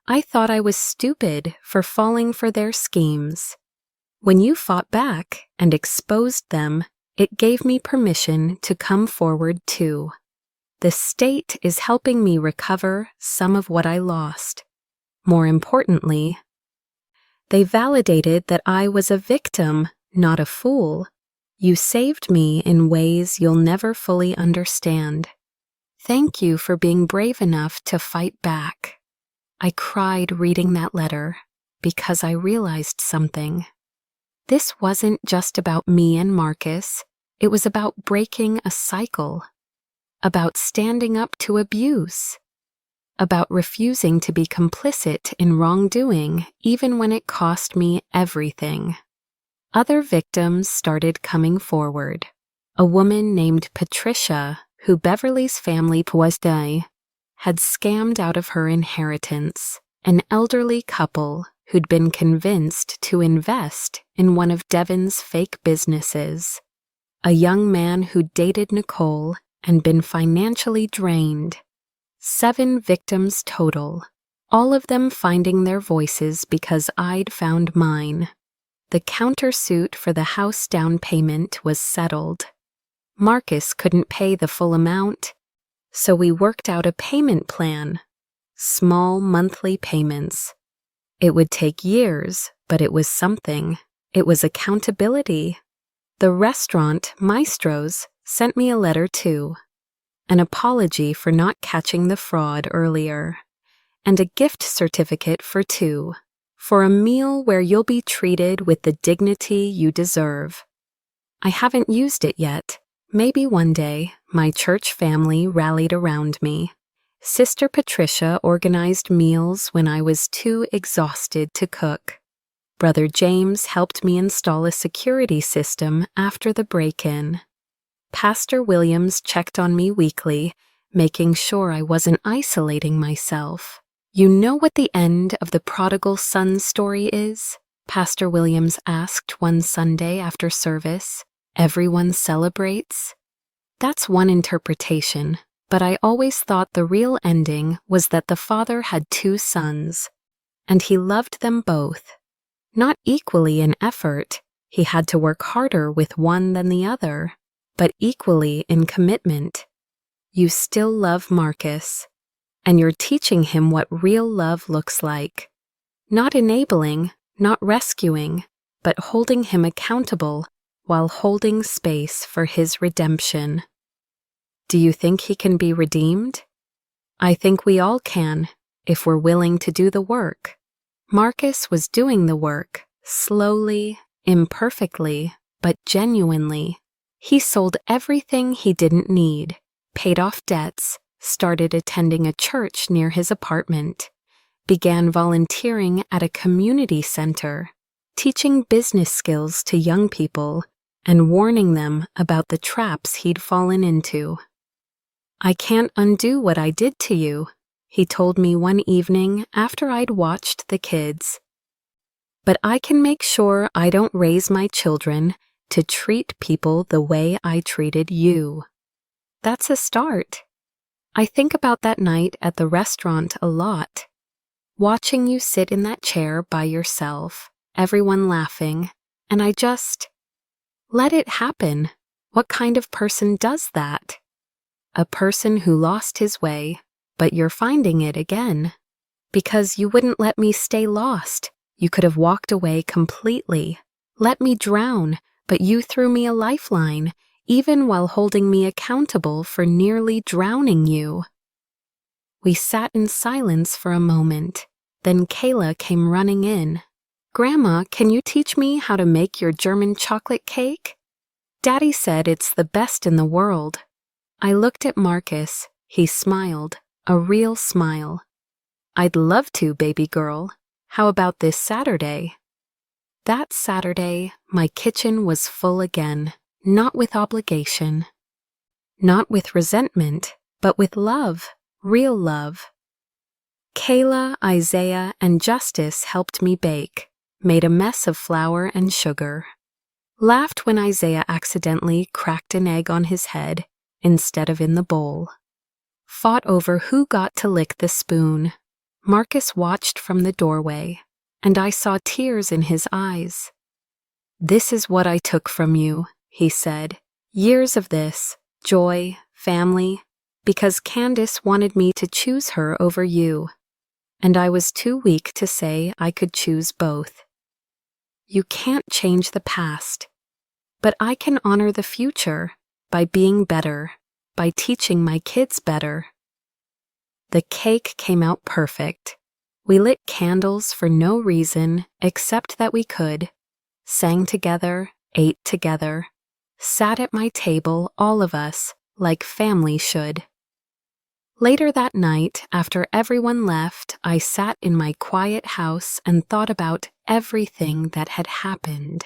I thought I was stupid for falling for their schemes. When you fought back and exposed them, it gave me permission to come forward too. The state is helping me recover some of what I lost. More importantly, they validated that I was a victim, not a fool. You saved me in ways you'll never fully understand. Thank you for being brave enough to fight back." I cried reading that letter because I realized something. This wasn't just about me and Marcus. It was about breaking a cycle, about standing up to abuse, about refusing to be complicit in wrongdoing even when it cost me everything. Other victims started coming forward. A woman named Patricia, who Beverly's family Poisday had scammed out of her inheritance, an elderly couple who'd been convinced to invest in one of Devon's fake businesses, a young man who dated Nicole and been financially drained. 7 victims total, all of them finding their voices because I'd found mine. The countersuit for the house down payment was settled. Marcus couldn't pay the full amount, So we worked out a payment plan. Small monthly payments. It would take years, but it was something. It was accountability. The restaurant, Maestro's, sent me a letter too. An apology for not catching the fraud earlier. And a gift certificate for two. For a meal where you'll be treated with the dignity you deserve. I haven't used it yet. Maybe one day. My church family rallied around me. Sister Patricia organized meals when I was too exhausted to cook. Brother James helped me install a security system after the break-in. Pastor Williams checked on me weekly, making sure I wasn't isolating myself. You know what the end of the prodigal son story is? Pastor Williams asked one Sunday after service. Everyone celebrates? That's one interpretation, but I always thought the real ending was that the father had two sons, and he loved them both. Not equally in effort, he had to work harder with one than the other, but equally in commitment. You still love Marcus, and you're teaching him what real love looks like. Not enabling, not rescuing, but holding him accountable while holding space for his redemption. Do you think he can be redeemed? I think we all can, if we're willing to do the work. Marcus was doing the work, slowly, imperfectly, but genuinely. He sold everything he didn't need, paid off debts, started attending a church near his apartment, began volunteering at a community center, teaching business skills to young people, and warning them about the traps he'd fallen into. I can't undo what I did to you, he told me one evening after I'd watched the kids. But I can make sure I don't raise my children to treat people the way I treated you. That's a start. I think about that night at the restaurant a lot. Watching you sit in that chair by yourself, everyone laughing, and I just let it happen. What kind of person does that? A person who lost his way, but you're finding it again. Because you wouldn't let me stay lost. You could have walked away completely. Let me drown, but you threw me a lifeline, even while holding me accountable for nearly drowning you. We sat in silence for a moment. Then Kayla came running in. Grandma, can you teach me how to make your German chocolate cake? Daddy said it's the best in the world. I looked at Marcus. He smiled, a real smile. I'd love to, baby girl. How about this Saturday? That Saturday, my kitchen was full again, not with obligation. Not with resentment, but with love, real love. Kayla, Isaiah, and Justice helped me bake, made a mess of flour and sugar. Laughed when Isaiah accidentally cracked an egg on his head instead of in the bowl. Fought over who got to lick the spoon. Marcus watched from the doorway, and I saw tears in his eyes. This is what I took from you, he said. Years of this, joy, family, because Candace wanted me to choose her over you, and I was too weak to say I could choose both. You can't change the past, but I can honor the future by being better, by teaching my kids better. The cake came out perfect. We lit candles for no reason except that we could, sang together, ate together, sat at my table, all of us, like family should. Later that night, after everyone left, I sat in my quiet house and thought about everything that had happened.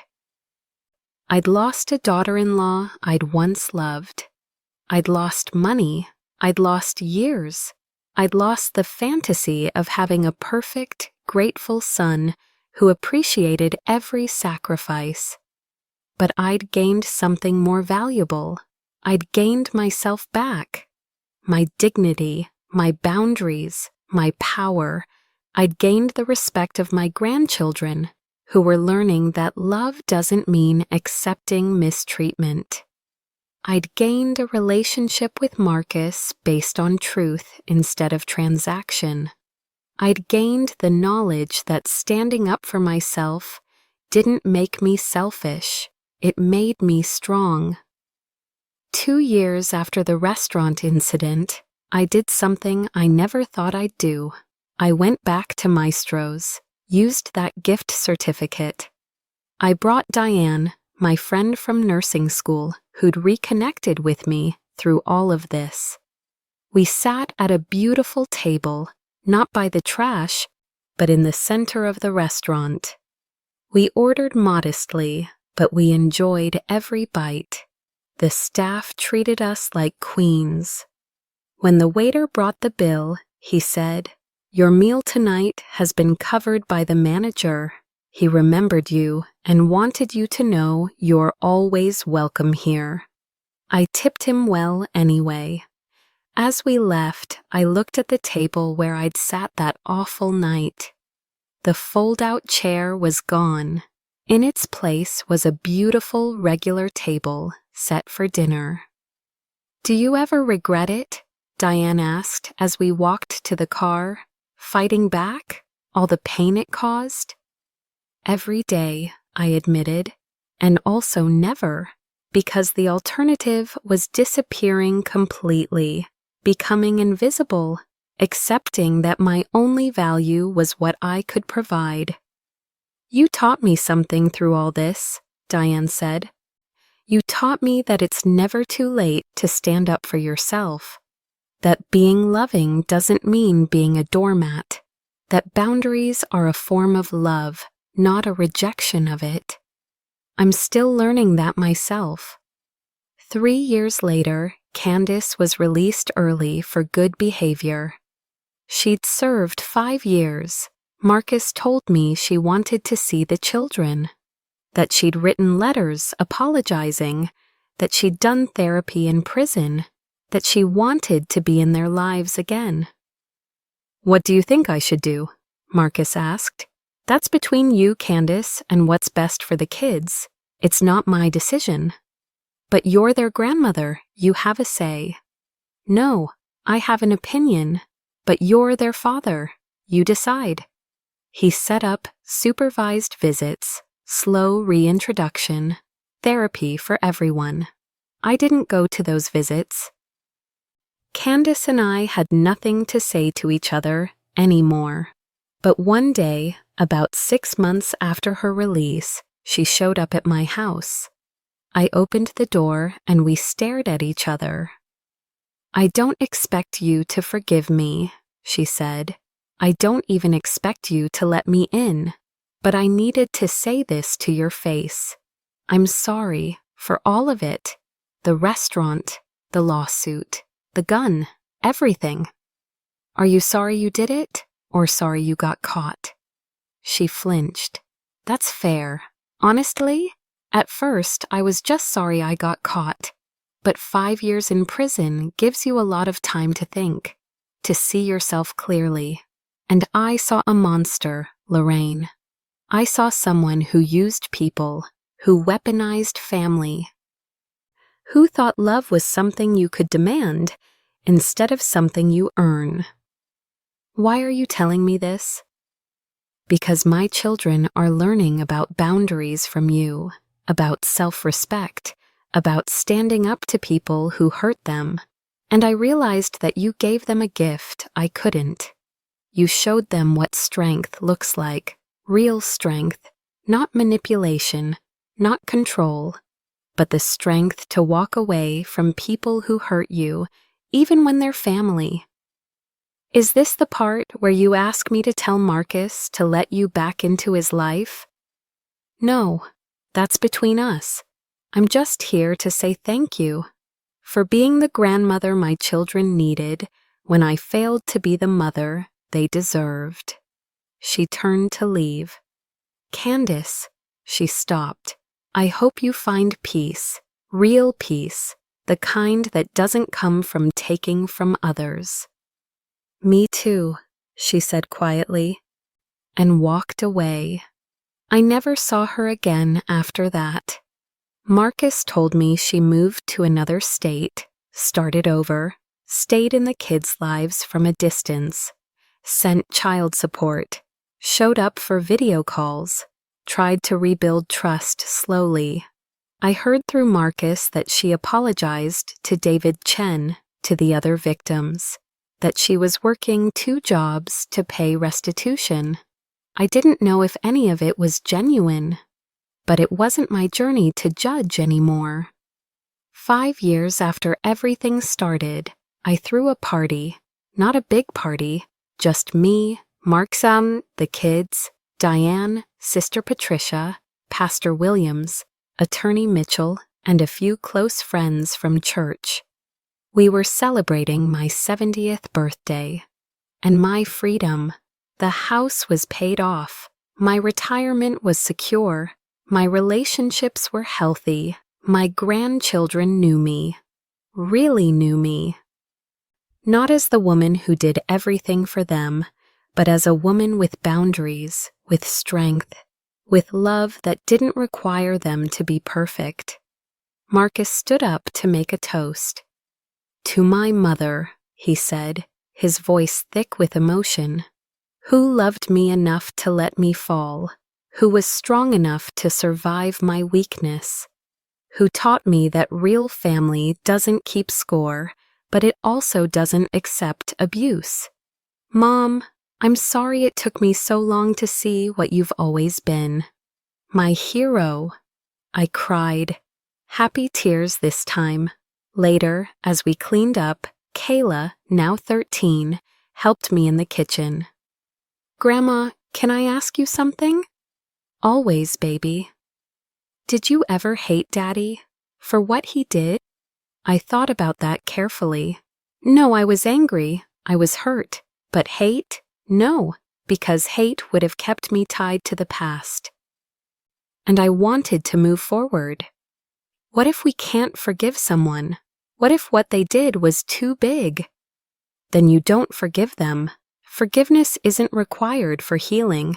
I'd lost a daughter-in-law I'd once loved. I'd lost money. I'd lost years. I'd lost the fantasy of having a perfect, grateful son who appreciated every sacrifice. But I'd gained something more valuable. I'd gained myself back. My dignity, my boundaries, my power. I'd gained the respect of my grandchildren, who were learning that love doesn't mean accepting mistreatment. I'd gained a relationship with Marcus based on truth instead of transaction. I'd gained the knowledge that standing up for myself didn't make me selfish, it made me strong. 2 years after the restaurant incident, I did something I never thought I'd do. I went back to Maestro's, used that gift certificate. I brought Diane, my friend from nursing school, who'd reconnected with me through all of this. We sat at a beautiful table, not by the trash, but in the center of the restaurant. We ordered modestly, but we enjoyed every bite. The staff treated us like queens. When the waiter brought the bill, he said, "Your meal tonight has been covered by the manager. He remembered you and wanted you to know you're always welcome here." I tipped him well anyway. As we left, I looked at the table where I'd sat that awful night. The fold-out chair was gone. In its place was a beautiful regular table set for dinner. "Do you ever regret it?" Diane asked as we walked to the car, fighting back all the pain it caused. "Every day," I admitted, and also never, because the alternative was disappearing completely, becoming invisible, accepting that my only value was what I could provide. "You taught me something through all this," Diane said. "You taught me that it's never too late to stand up for yourself, that being loving doesn't mean being a doormat, that boundaries are a form of love, not a rejection of it. I'm still learning that myself." 3 years later, Candace was released early for good behavior. She'd served 5 years. Marcus told me she wanted to see the children, that she'd written letters apologizing, that she'd done therapy in prison, that she wanted to be in their lives again. "What do you think I should do?" Marcus asked. "That's between you, Candace, and what's best for the kids. It's not my decision." "But you're their grandmother. You have a say." "No, I have an opinion, but you're their father. You decide." He set up supervised visits, slow reintroduction, therapy for everyone. I didn't go to those visits. Candace and I had nothing to say to each other anymore. But one day, about 6 months after her release, she showed up at my house. I opened the door and we stared at each other. "I don't expect you to forgive me," she said. "I don't even expect you to let me in, but I needed to say this to your face. I'm sorry for all of it. The restaurant, the lawsuit, the gun, everything. Are you sorry you did it, or sorry you got caught?" She flinched. "That's fair. Honestly, at first I was just sorry I got caught. But 5 years in prison gives you a lot of time to think, to see yourself clearly. And I saw a monster, Lorraine. I saw someone who used people, who weaponized family, who thought love was something you could demand instead of something you earn. Why are you telling me this? Because my children are learning about boundaries from you, about self-respect, about standing up to people who hurt them, and I realized that you gave them a gift I couldn't. You showed them what strength looks like, real strength, not manipulation, not control, but the strength to walk away from people who hurt you, even when they're family. Is this the part where you ask me to tell Marcus to let you back into his life? No, that's between us. I'm just here to say thank you for being the grandmother my children needed when I failed to be the mother they deserved. She turned to leave. Candace, she stopped. I hope you find peace, real peace, the kind that doesn't come from taking from others. Me too, she said quietly, and walked away. I never saw her again after that. Marcus told me she moved to another state, started over, stayed in the kids' lives from a distance, sent child support, showed up for video calls, tried to rebuild trust slowly. I heard through Marcus that she apologized to David Chen, to the other victims, that she was working 2 jobs to pay restitution. I didn't know if any of it was genuine, but it wasn't my journey to judge anymore. 5 years after everything started, I threw a party, not a big party, just me, Marksam, the kids, Diane, Sister Patricia, Pastor Williams, Attorney Mitchell, and a few close friends from church. We were celebrating my 70th birthday, and my freedom. The house was paid off, my retirement was secure, my relationships were healthy, my grandchildren knew me, really knew me. Not as the woman who did everything for them, but as a woman with boundaries, with strength, with love that didn't require them to be perfect. Marcus stood up to make a toast. "To my mother," he said, his voice thick with emotion, "who loved me enough to let me fall, who was strong enough to survive my weakness, who taught me that real family doesn't keep score, but it also doesn't accept abuse. Mom, I'm sorry it took me so long to see what you've always been. My hero." I cried. Happy tears this time. Later, as we cleaned up, Kayla, now 13, helped me in the kitchen. "Grandma, can I ask you something?" "Always, baby." "Did you ever hate Daddy? For what he did?" I thought about that carefully. No, I was angry. I was hurt. But hate? No, because hate would have kept me tied to the past. And I wanted to move forward. What if we can't forgive someone? What if what they did was too big? Then you don't forgive them. Forgiveness isn't required for healing,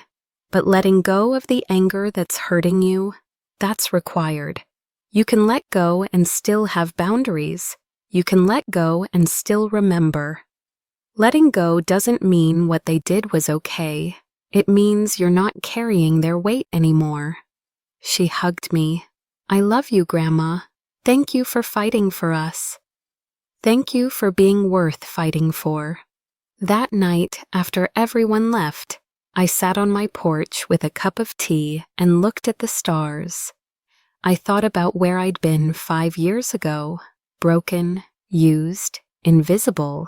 but letting go of the anger that's hurting you, that's required. You can let go and still have boundaries. You can let go and still remember. Letting go doesn't mean what they did was okay. It means you're not carrying their weight anymore. She hugged me. "I love you, Grandma. Thank you for fighting for us. Thank you for being worth fighting for." That night, after everyone left, I sat on my porch with a cup of tea and looked at the stars. I thought about where I'd been 5 years ago, broken, used, invisible,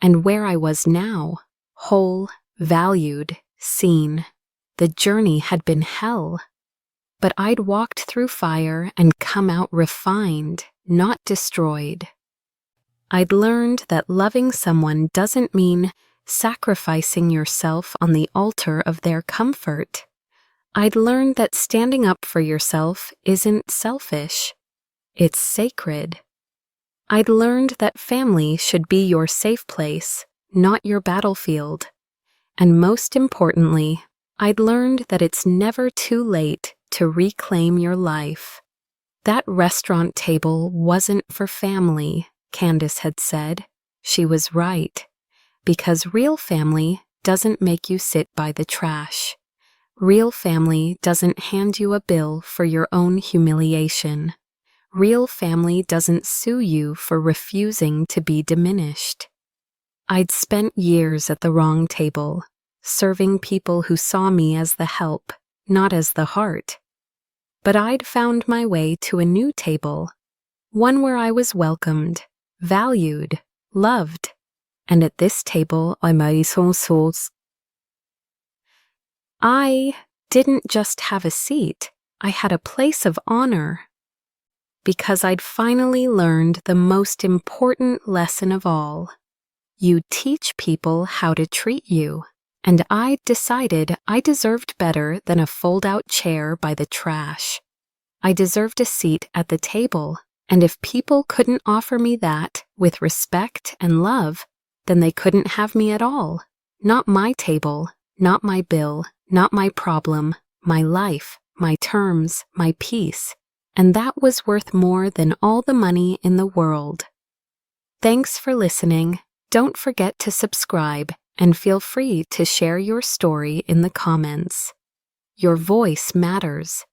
and where I was now, whole, valued, seen. The journey had been hell. But I'd walked through fire and come out refined, not destroyed. I'd learned that loving someone doesn't mean sacrificing yourself on the altar of their comfort. I'd learned that standing up for yourself isn't selfish. It's sacred. I'd learned that family should be your safe place, not your battlefield. And most importantly, I'd learned that it's never too late to reclaim your life. That restaurant table wasn't for family, Candace had said. She was right, because real family doesn't make you sit by the trash. Real family doesn't hand you a bill for your own humiliation. Real family doesn't sue you for refusing to be diminished. I'd spent years at the wrong table, serving people who saw me as the help, not as the heart. But I'd found my way to a new table, one where I was welcomed, valued, loved, and at this table I didn't just have a seat, I had a place of honor. Because I'd finally learned the most important lesson of all. You teach people how to treat you, and I decided I deserved better than a fold-out chair by the trash. I deserved a seat at the table, and if people couldn't offer me that with respect and love, then they couldn't have me at all. Not my table, not my bill, not my problem, my life, my terms, my peace. and that was worth more than all the money in the world. Thanks for listening. Don't forget to subscribe and feel free to share your story in the comments. Your voice matters.